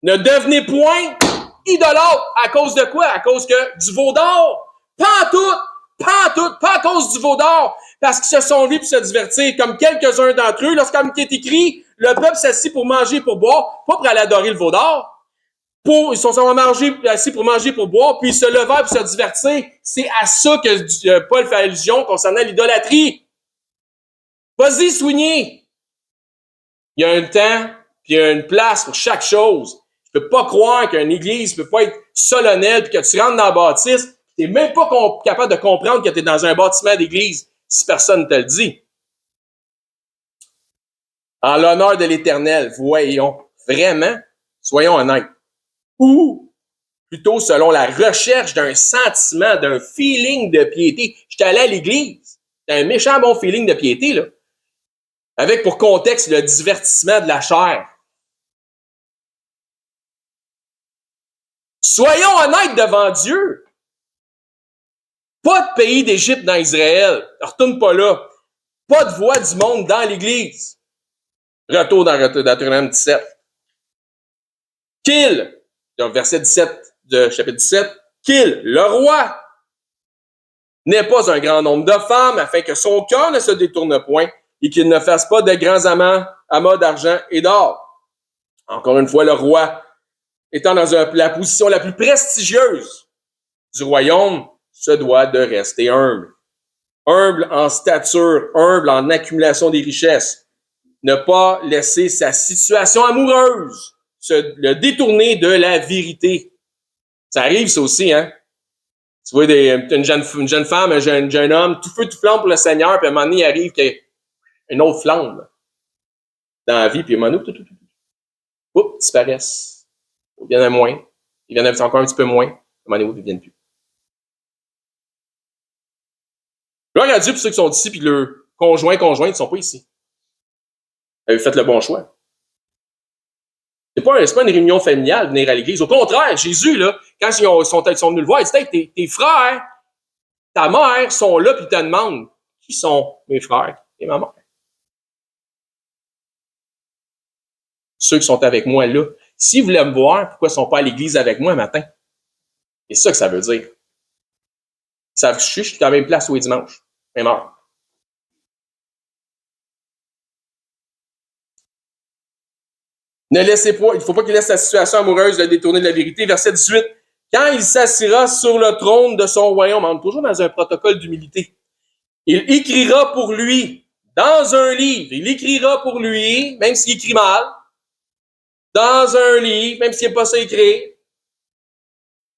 Ne devenez point idolâtres. À cause de quoi? À cause que du veau d'or. Pas à cause du veau d'or. parce qu'ils se sont levés pour se divertir, comme quelques-uns d'entre eux, lorsqu'il est écrit, le peuple s'assit pour manger et pour boire, pas pour aller adorer le veau d'or. Ils sont assis pour manger, pour boire, puis ils se levèrent pour se divertir. C'est à ça que Paul fait allusion concernant l'idolâtrie. Vas-y, soignez! Il y a un temps, puis il y a une place pour chaque chose. Tu peux pas croire qu'une église peut pas être solennelle, puis que tu rentres dans la bâtisse, tu n'es même pas capable de comprendre que tu es dans un bâtiment d'église si personne ne te le dit. En l'honneur de l'Éternel, voyons, vraiment, soyons honnêtes. Ou plutôt selon la recherche d'un sentiment, d'un feeling de piété. J'étais allé à l'église, c'était un méchant bon feeling de piété, là. Avec pour contexte le divertissement de la chair. Soyons honnêtes devant Dieu. Pas de pays d'Égypte dans Israël. Ne retourne pas là. Pas de voix du monde dans l'Église. Retour dans Deutéronome 17. Qu'il, dans verset 17 de chapitre 17, qu'il, le roi, n'ait pas un grand nombre de femmes, afin que son cœur ne se détourne point et qu'il ne fasse pas de grands amas d'argent et d'or. Encore une fois, le roi, étant dans la position la plus prestigieuse du royaume, se doit de rester humble. Humble en stature, humble en accumulation des richesses. Ne pas laisser sa situation amoureuse le détourner de la vérité. Ça arrive, ça aussi, hein? Tu vois, une jeune femme, un jeune homme, tout feu, tout flamme pour le Seigneur, puis à un moment donné, il arrive qu'il y a une autre flamme dans la vie, puis à un moment donné, oups, disparaissent. Ils viennent à moins. Ils viennent encore un petit peu moins. À un moment donné, ils ne viennent plus. Gloire à Dieu pour ceux qui sont ici, puis leurs conjoints ne sont pas ici. Vous avez fait le bon choix. C'est pas une réunion familiale, venir à l'église. Au contraire, Jésus, là, quand ils sont venus le voir, il dit, hey, tes frères, ta mère sont là, puis ils te demandent, qui sont mes frères et ma mère? Ceux qui sont avec moi là. S'ils voulaient me voir, pourquoi ils ne sont pas à l'église avec moi un matin? C'est ça que ça veut dire. Ils savent que je suis à la même place tous les dimanches. Même heure. Ne laissez pas, il ne faut pas qu'il laisse sa situation amoureuse le détourner de la vérité. Verset 18. Quand il s'assira sur le trône de son royaume, on est toujours dans un protocole d'humilité. Il écrira pour lui, dans un livre, il écrira pour lui, même s'il écrit mal, dans un livre, même s'il n'est pas ça écrit,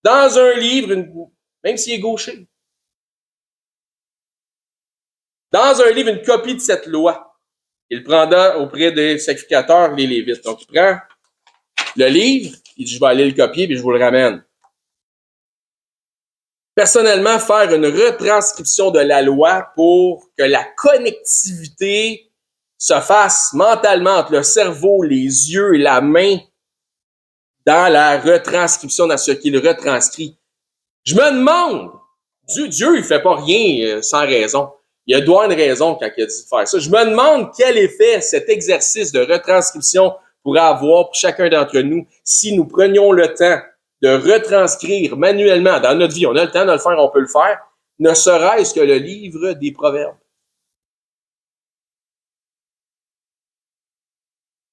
dans un livre, même s'il est gaucher, dans un livre, une copie de cette loi. Il prendra auprès des sacrificateurs, les Lévites. Donc, il prend le livre, il dit, je vais aller le copier, puis je vous le ramène. Personnellement, faire une retranscription de la loi pour que la connectivité se fasse mentalement entre le cerveau, les yeux et la main dans la retranscription, dans ce qu'il retranscrit. Je me demande, Dieu, il fait pas rien sans raison. Il doit avoir une raison quand il a dit de faire ça. Je me demande quel effet cet exercice de retranscription pourrait avoir pour chacun d'entre nous si nous prenions le temps de retranscrire manuellement dans notre vie. On a le temps de le faire, on peut le faire. Ne serait-ce que le livre des Proverbes.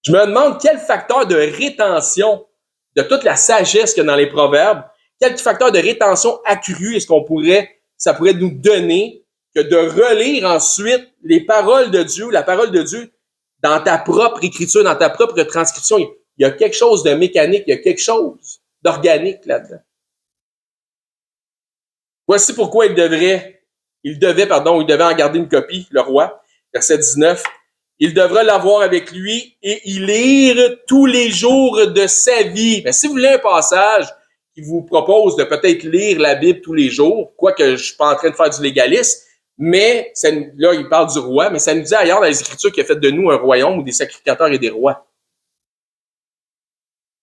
Je me demande quel facteur de rétention de toute la sagesse qu'il y a dans les Proverbes, quel facteur de rétention accru est-ce ça pourrait nous donner que de relire ensuite les paroles de Dieu, la parole de Dieu, dans ta propre écriture, dans ta propre transcription. Il y a quelque chose de mécanique, il y a quelque chose d'organique là-dedans. Voici pourquoi il devait en garder une copie, le roi. Verset 19. Il devra l'avoir avec lui et y lire tous les jours de sa vie. Mais si vous voulez un passage qui vous propose de peut-être lire la Bible tous les jours, quoique je ne suis pas en train de faire du légalisme, mais là, il parle du roi, mais ça nous dit ailleurs dans les Écritures qu'il a fait de nous un royaume ou des sacrificateurs et des rois.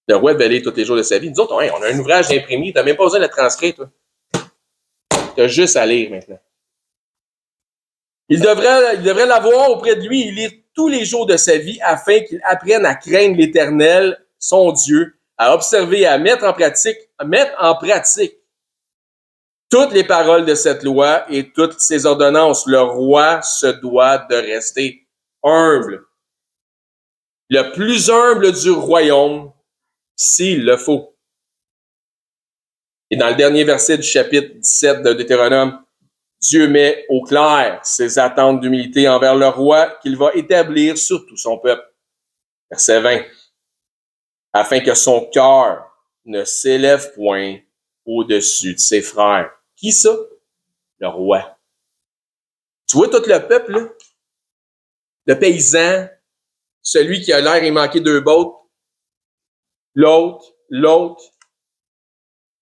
Le roi devait lire tous les jours de sa vie. Nous autres, on a un ouvrage imprimé, tu n'as même pas besoin de le transcrire, toi. Tu as juste à lire maintenant. Il devrait l'avoir auprès de lui et lire tous les jours de sa vie afin qu'il apprenne à craindre l'Éternel, son Dieu, à observer et à mettre en pratique toutes les paroles de cette loi et toutes ses ordonnances. Le roi se doit de rester humble. Le plus humble du royaume, s'il le faut. Et dans le dernier verset du chapitre 17 de Deutéronome, Dieu met au clair ses attentes d'humilité envers le roi qu'il va établir sur tout son peuple. Verset 20. Afin que son cœur ne s'élève point au-dessus de ses frères. Qui ça? Le roi. Tu vois tout le peuple, là? Le paysan, celui qui a l'air il manquait 2 bottes, l'autre,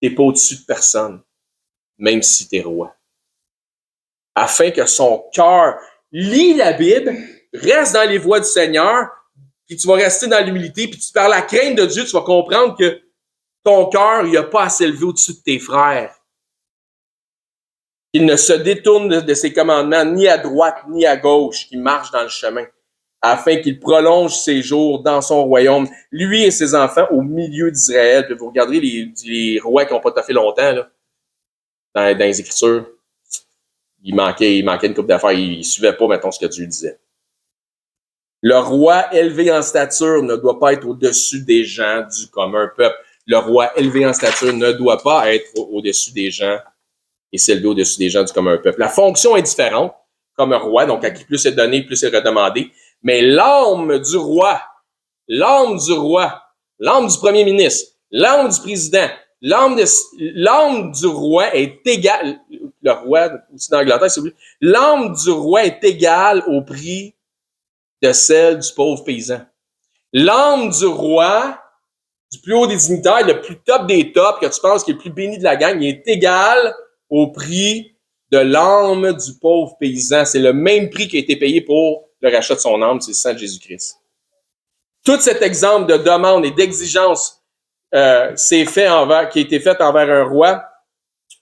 t'es pas au-dessus de personne, même si t'es roi. Afin que son cœur lit la Bible, reste dans les voies du Seigneur, puis tu vas rester dans l'humilité, puis par la crainte de Dieu, tu vas comprendre que ton cœur, il n'a pas à s'élever au-dessus de tes frères. Il ne se détourne de ses commandements ni à droite ni à gauche, qui marche dans le chemin, afin qu'il prolonge ses jours dans son royaume, lui et ses enfants au milieu d'Israël. Puis vous regarderez les rois qui n'ont pas fait longtemps là, dans les Écritures. Il manquait une couple d'affaires. Il ne suivait pas, mettons, ce que Dieu disait. Le roi élevé en stature ne doit pas être au-dessus des gens du commun peuple. Le roi élevé en stature ne doit pas être au-dessus des gens et s'élever au-dessus des gens du commun peuple. La fonction est différente, comme un roi, donc à qui plus est donné, plus est redemandé. Mais l'âme du roi, l'âme du premier ministre, l'âme du président, l'âme du roi est égale, le roi, aussi d'Angleterre, c'est oublié, l'âme du roi est égale au prix de celle du pauvre paysan. L'âme du roi, du plus haut des dignitaires, le plus top des tops, que tu penses qui est le plus béni de la gang, il est égal au prix de l'âme du pauvre paysan. C'est le même prix qui a été payé pour le rachat de son âme, c'est le sang de Jésus-Christ. Tout cet exemple de demande et d'exigence qui a été fait envers un roi,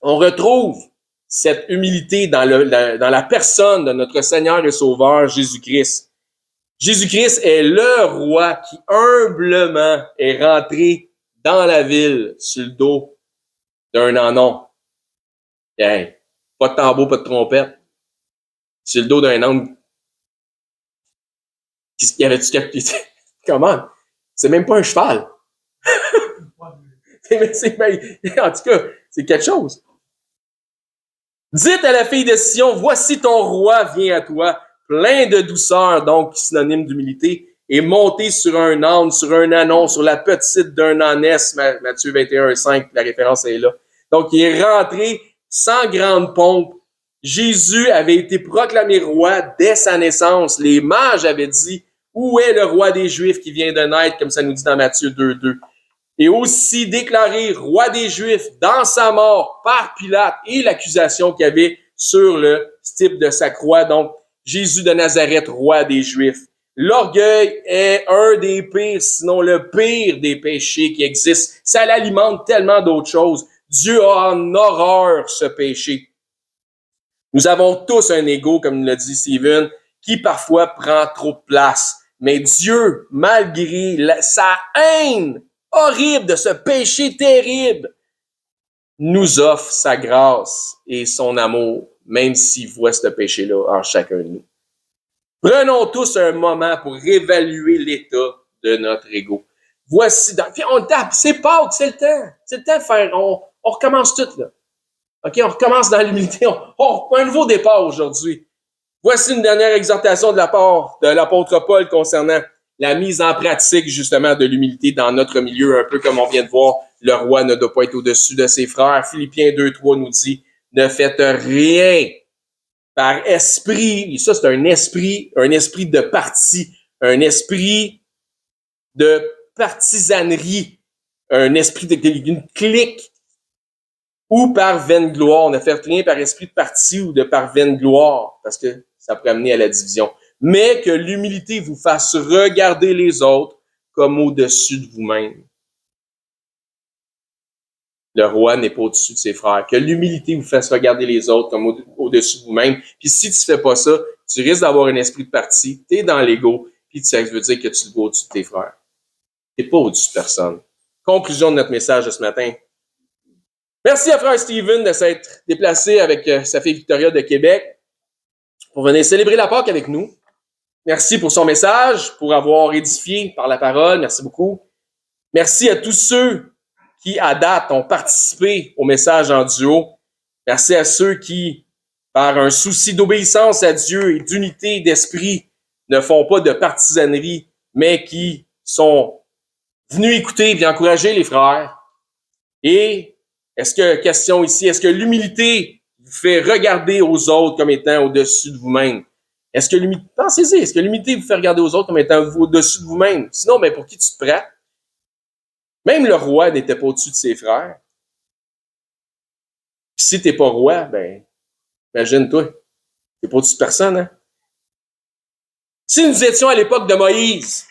on retrouve cette humilité dans la personne de notre Seigneur et Sauveur Jésus-Christ. Jésus-Christ est le roi qui humblement est rentré dans la ville sur le dos d'un ânon. Hey, pas de tambour, pas de trompette. Sur le dos d'un âne. Y avait-tu quelque... Comment? C'est même pas un cheval. En tout cas, c'est quelque chose. Dites à la fille de Sion, voici ton roi vient à toi, plein de douceur, donc synonyme d'humilité, et monté sur un âne, sur un ânon, sur la petite d'un ânesse, Matthieu 21:5, la référence est là. Donc, il est rentré sans grande pompe. Jésus avait été proclamé roi dès sa naissance. Les mages avaient dit, où est le roi des Juifs qui vient de naître, comme ça nous dit dans Matthieu 2:2. Et aussi déclaré roi des Juifs dans sa mort par Pilate et l'accusation qu'il y avait sur le type de sa croix. Donc, Jésus de Nazareth, roi des Juifs. L'orgueil est un des pires, sinon le pire des péchés qui existent. Ça l'alimente tellement d'autres choses. Dieu a en horreur ce péché. Nous avons tous un ego, comme l'a dit Stephen, qui parfois prend trop de place. Mais Dieu, malgré sa haine horrible de ce péché terrible, nous offre sa grâce et son amour, même s'il voit ce péché-là en chacun de nous. Prenons tous un moment pour réévaluer l'état de notre ego. Voici, on tape, c'est Pâques, c'est le temps. C'est le temps de faire, on recommence tout, là. OK, on recommence dans l'humilité. On un nouveau départ aujourd'hui. Voici une dernière exhortation de la part de l'apôtre Paul concernant la mise en pratique, justement, de l'humilité dans notre milieu, un peu comme on vient de voir, le roi ne doit pas être au-dessus de ses frères. Philippiens 2:3 nous dit, ne faites rien par esprit, et ça c'est un esprit de parti, un esprit de partisanerie, un esprit d'une clique, ou par vaine gloire. Ne faites rien par esprit de parti ou de par vaine gloire, parce que ça peut amener à la division. Mais que l'humilité vous fasse regarder les autres comme au-dessus de vous-même. Le roi n'est pas au-dessus de ses frères. Que l'humilité vous fasse regarder les autres comme au-dessus de vous-même. Puis si tu fais pas ça, tu risques d'avoir un esprit de parti, tu es dans l'ego, puis ça veut dire que tu te vois au-dessus de tes frères. Tu n'es pas au-dessus de personne. Conclusion de notre message de ce matin. Merci à frère Steven de s'être déplacé avec sa fille Victoria de Québec pour venir célébrer la Pâque avec nous. Merci pour son message, pour avoir édifié par la parole. Merci beaucoup. Merci à tous ceux qui, à date, ont participé au message en duo. Merci à ceux qui, par un souci d'obéissance à Dieu et d'unité d'esprit, ne font pas de partisanerie, mais qui sont venus écouter et encourager les frères. Et question ici, est-ce que l'humilité vous fait regarder aux autres comme étant au-dessus de vous-même? Pensez-y, est-ce que l'humilité vous fait regarder aux autres comme étant au-dessus de vous-même? Sinon, pour qui tu te prends? Même le roi n'était pas au-dessus de ses frères. Puis si t'es pas roi, imagine-toi, t'es pas au-dessus de personne, hein? Si nous étions à l'époque de Moïse,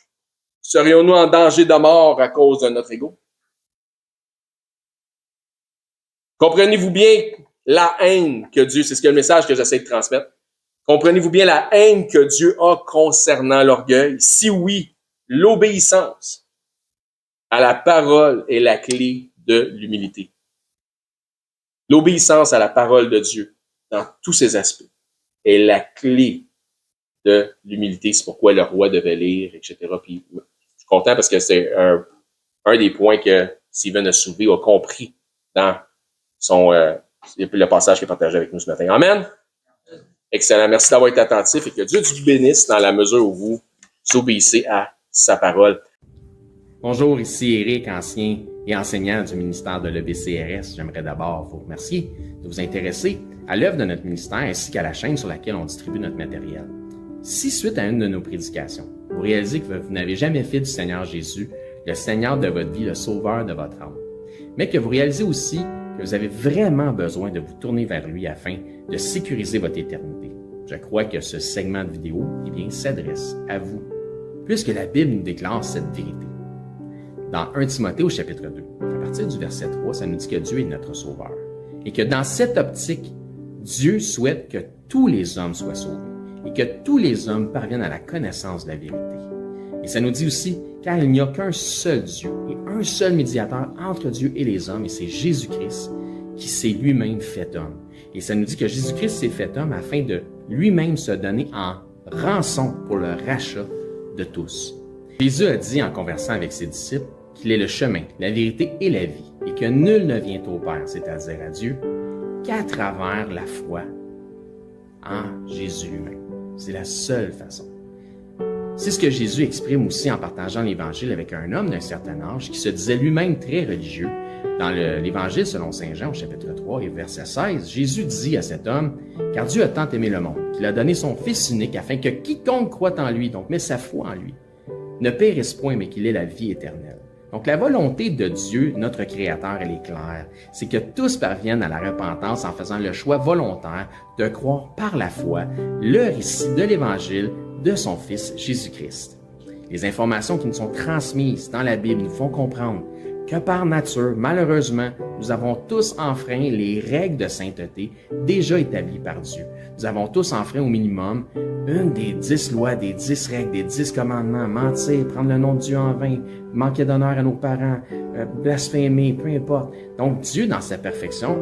serions-nous en danger de mort à cause de notre ego? Comprenez-vous bien la haine que Dieu, c'est ce que le message que j'essaie de transmettre. Comprenez-vous bien la haine que Dieu a concernant l'orgueil? Si oui, l'obéissance à la parole est la clé de l'humilité. L'obéissance à la parole de Dieu, dans tous ses aspects, est la clé de l'humilité. C'est pourquoi le roi devait lire, etc. Puis, je suis content parce que c'est un des points que Steven a soulevé, a compris dans le passage qu'il a partagé avec nous ce matin. Amen. Excellent. Merci d'avoir été attentif et que Dieu vous bénisse dans la mesure où vous obéissez à sa parole. Bonjour, ici Éric, ancien et enseignant du ministère de l'EBCRS. J'aimerais d'abord vous remercier de vous intéresser à l'œuvre de notre ministère ainsi qu'à la chaîne sur laquelle on distribue notre matériel. Si, suite à une de nos prédications, vous réalisez que vous n'avez jamais fait du Seigneur Jésus le Seigneur de votre vie, le Sauveur de votre âme, mais que vous réalisez aussi que vous avez vraiment besoin de vous tourner vers lui afin de sécuriser votre éternité, je crois que ce segment de vidéo s'adresse à vous, puisque la Bible nous déclare cette vérité. Dans 1 Timothée au chapitre 2, à partir du verset 3, ça nous dit que Dieu est notre Sauveur et que dans cette optique, Dieu souhaite que tous les hommes soient sauvés et que tous les hommes parviennent à la connaissance de la vérité. Et ça nous dit aussi, car il n'y a qu'un seul Dieu et un seul médiateur entre Dieu et les hommes, et c'est Jésus-Christ qui s'est lui-même fait homme. Et ça nous dit que Jésus-Christ s'est fait homme afin de lui-même se donner en rançon pour le rachat de tous. Jésus a dit en conversant avec ses disciples qu'il est le chemin, la vérité et la vie, et que nul ne vient au Père, c'est-à-dire à Dieu, qu'à travers la foi en Jésus lui-même. C'est la seule façon. C'est ce que Jésus exprime aussi en partageant l'Évangile avec un homme d'un certain âge qui se disait lui-même très religieux. Dans l'Évangile selon saint Jean, au chapitre 3 et verset 16, Jésus dit à cet homme, « Car Dieu a tant aimé le monde, qu'il a donné son Fils unique, afin que quiconque croit en lui, donc met sa foi en lui, ne périsse point, mais qu'il ait la vie éternelle. » Donc la volonté de Dieu, notre Créateur, elle est claire. C'est que tous parviennent à la repentance en faisant le choix volontaire de croire par la foi le récit de l'Évangile de son Fils Jésus-Christ. Les informations qui nous sont transmises dans la Bible nous font comprendre que par nature, malheureusement, nous avons tous enfreint les règles de sainteté déjà établies par Dieu. Nous avons tous enfreint au minimum une des 10 lois, des 10 règles, des 10 commandements, mentir, prendre le nom de Dieu en vain, manquer d'honneur à nos parents, blasphémer, peu importe. Donc Dieu, dans sa perfection,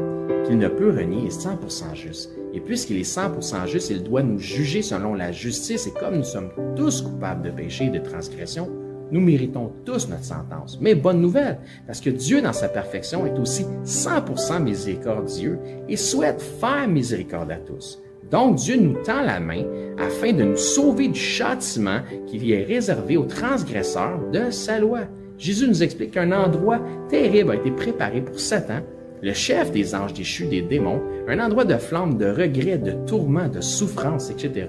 qu'il ne peut renier, est 100% juste. Et puisqu'il est 100% juste, il doit nous juger selon la justice. Et comme nous sommes tous coupables de péché et de transgression, nous méritons tous notre sentence. Mais bonne nouvelle, parce que Dieu, dans sa perfection, est aussi 100% miséricordieux et souhaite faire miséricorde à tous. Donc, Dieu nous tend la main afin de nous sauver du châtiment qui lui est réservé aux transgresseurs de sa loi. Jésus nous explique qu'un endroit terrible a été préparé pour Satan, le chef des anges déchus, des démons, un endroit de flamme, de regret, de tourment, de souffrance, etc.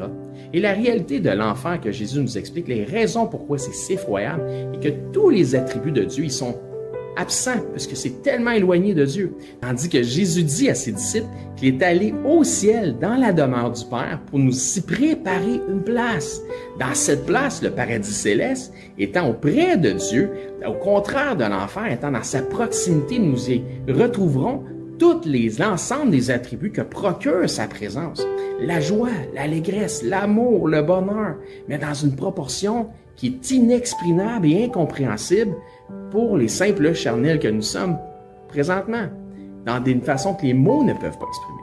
Et la réalité de l'enfer que Jésus nous explique, les raisons pourquoi c'est si effroyable, et que tous les attributs de Dieu, ils sont absents, parce que c'est tellement éloigné de Dieu. Tandis que Jésus dit à ses disciples qu'il est allé au ciel, dans la demeure du Père, pour nous y préparer une place. Dans cette place, le paradis céleste, étant auprès de Dieu, au contraire de l'enfer, étant dans sa proximité, nous y retrouverons l'ensemble des attributs que procure sa présence. La joie, l'allégresse, l'amour, le bonheur, mais dans une proportion qui est inexprimable et incompréhensible pour les simples charnels que nous sommes présentement. dans une façon que les mots ne peuvent pas exprimer.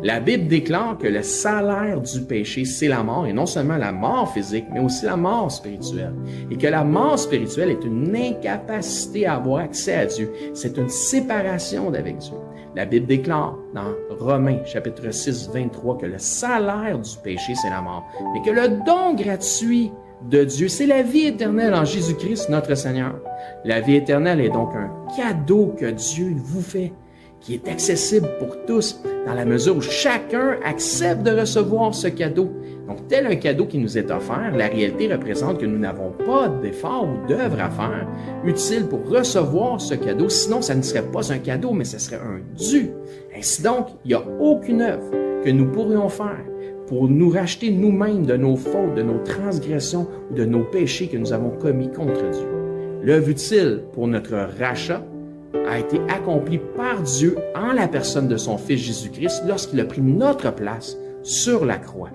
La Bible déclare que le salaire du péché, c'est la mort, et non seulement la mort physique, mais aussi la mort spirituelle. Et que la mort spirituelle est une incapacité à avoir accès à Dieu. C'est une séparation d'avec Dieu. La Bible déclare dans Romains, chapitre 6, 23, que le salaire du péché, c'est la mort, mais que le don gratuit de Dieu, c'est la vie éternelle en Jésus-Christ, notre Seigneur. La vie éternelle est donc un cadeau que Dieu vous fait, qui est accessible pour tous, dans la mesure où chacun accepte de recevoir ce cadeau. Donc, tel un cadeau qui nous est offert, la réalité représente que nous n'avons pas d'effort ou d'œuvre à faire utile pour recevoir ce cadeau. Sinon, ça ne serait pas un cadeau, mais ce serait un dû. Ainsi donc, il n'y a aucune œuvre que nous pourrions faire pour nous racheter nous-mêmes de nos fautes, de nos transgressions ou de nos péchés que nous avons commis contre Dieu. L'œuvre utile pour notre rachat a été accompli par Dieu en la personne de son Fils Jésus-Christ lorsqu'il a pris notre place sur la croix.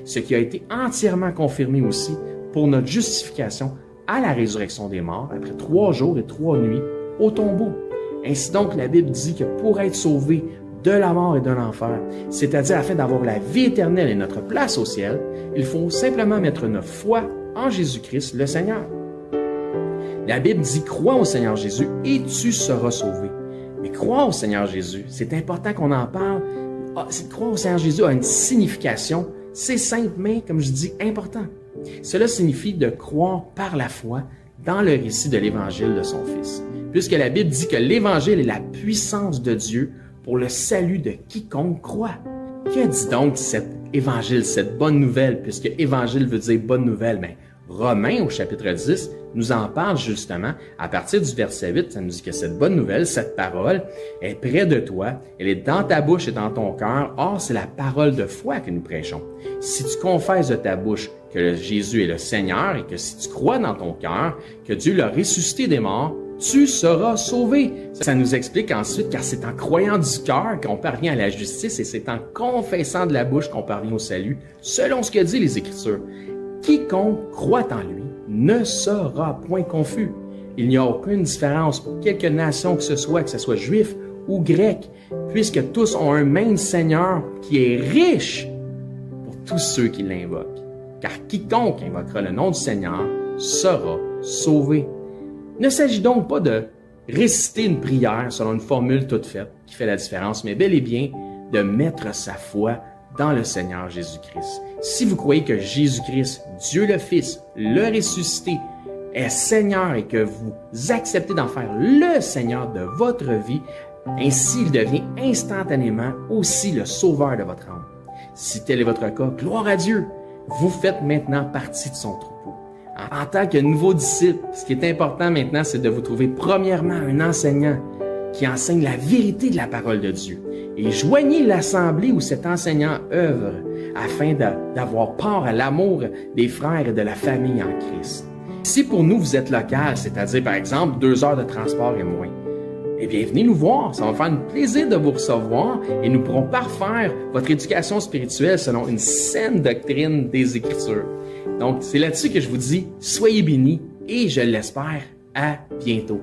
Ce qui a été entièrement confirmé aussi pour notre justification à la résurrection des morts après 3 jours et 3 nuits au tombeau. Ainsi donc, la Bible dit que pour être sauvé de la mort et de l'enfer, c'est-à-dire afin d'avoir la vie éternelle et notre place au ciel, il faut simplement mettre notre foi en Jésus-Christ, le Seigneur. La Bible dit « Crois au Seigneur Jésus et tu seras sauvé ». Mais croire au Seigneur Jésus, c'est important qu'on en parle. Croire au Seigneur Jésus a une signification. C'est simple, mais, comme je dis, important. Cela signifie de croire par la foi dans le récit de l'Évangile de son Fils. Puisque la Bible dit que l'Évangile est la puissance de Dieu pour le salut de quiconque croit. Que dit donc cet Évangile, cette bonne nouvelle, puisque Évangile veut dire bonne nouvelle, mais Romains, au chapitre 10, nous en parle justement. À partir du verset 8, ça nous dit que cette bonne nouvelle, cette parole, est près de toi, elle est dans ta bouche et dans ton cœur. Or, c'est la parole de foi que nous prêchons. Si tu confesses de ta bouche que Jésus est le Seigneur et que si tu crois dans ton cœur que Dieu l'a ressuscité des morts, tu seras sauvé. Ça nous explique ensuite, car c'est en croyant du cœur qu'on parvient à la justice et c'est en confessant de la bouche qu'on parvient au salut, selon ce que dit les Écritures. Quiconque croit en lui ne sera point confus. Il n'y a aucune différence pour quelque nation que ce soit juif ou grec, puisque tous ont un même Seigneur qui est riche pour tous ceux qui l'invoquent. Car quiconque invoquera le nom du Seigneur sera sauvé. Il ne s'agit donc pas de réciter une prière selon une formule toute faite qui fait la différence, mais bel et bien de mettre sa foi dans le Seigneur Jésus-Christ. Si vous croyez que Jésus-Christ, Dieu le Fils, le ressuscité, est Seigneur et que vous acceptez d'en faire le Seigneur de votre vie, ainsi il devient instantanément aussi le sauveur de votre âme. Si tel est votre cas, gloire à Dieu, vous faites maintenant partie de son troupeau. En tant que nouveau disciple, ce qui est important maintenant, c'est de vous trouver premièrement un enseignant qui enseigne la vérité de la parole de Dieu. Et joignez l'assemblée où cet enseignant œuvre afin d'avoir part à l'amour des frères et de la famille en Christ. Si pour nous vous êtes local, c'est-à-dire par exemple 2 heures de transport et moins, eh bien venez nous voir, ça va me faire un plaisir de vous recevoir et nous pourrons parfaire votre éducation spirituelle selon une saine doctrine des Écritures. Donc c'est là-dessus que je vous dis, soyez bénis et je l'espère, à bientôt.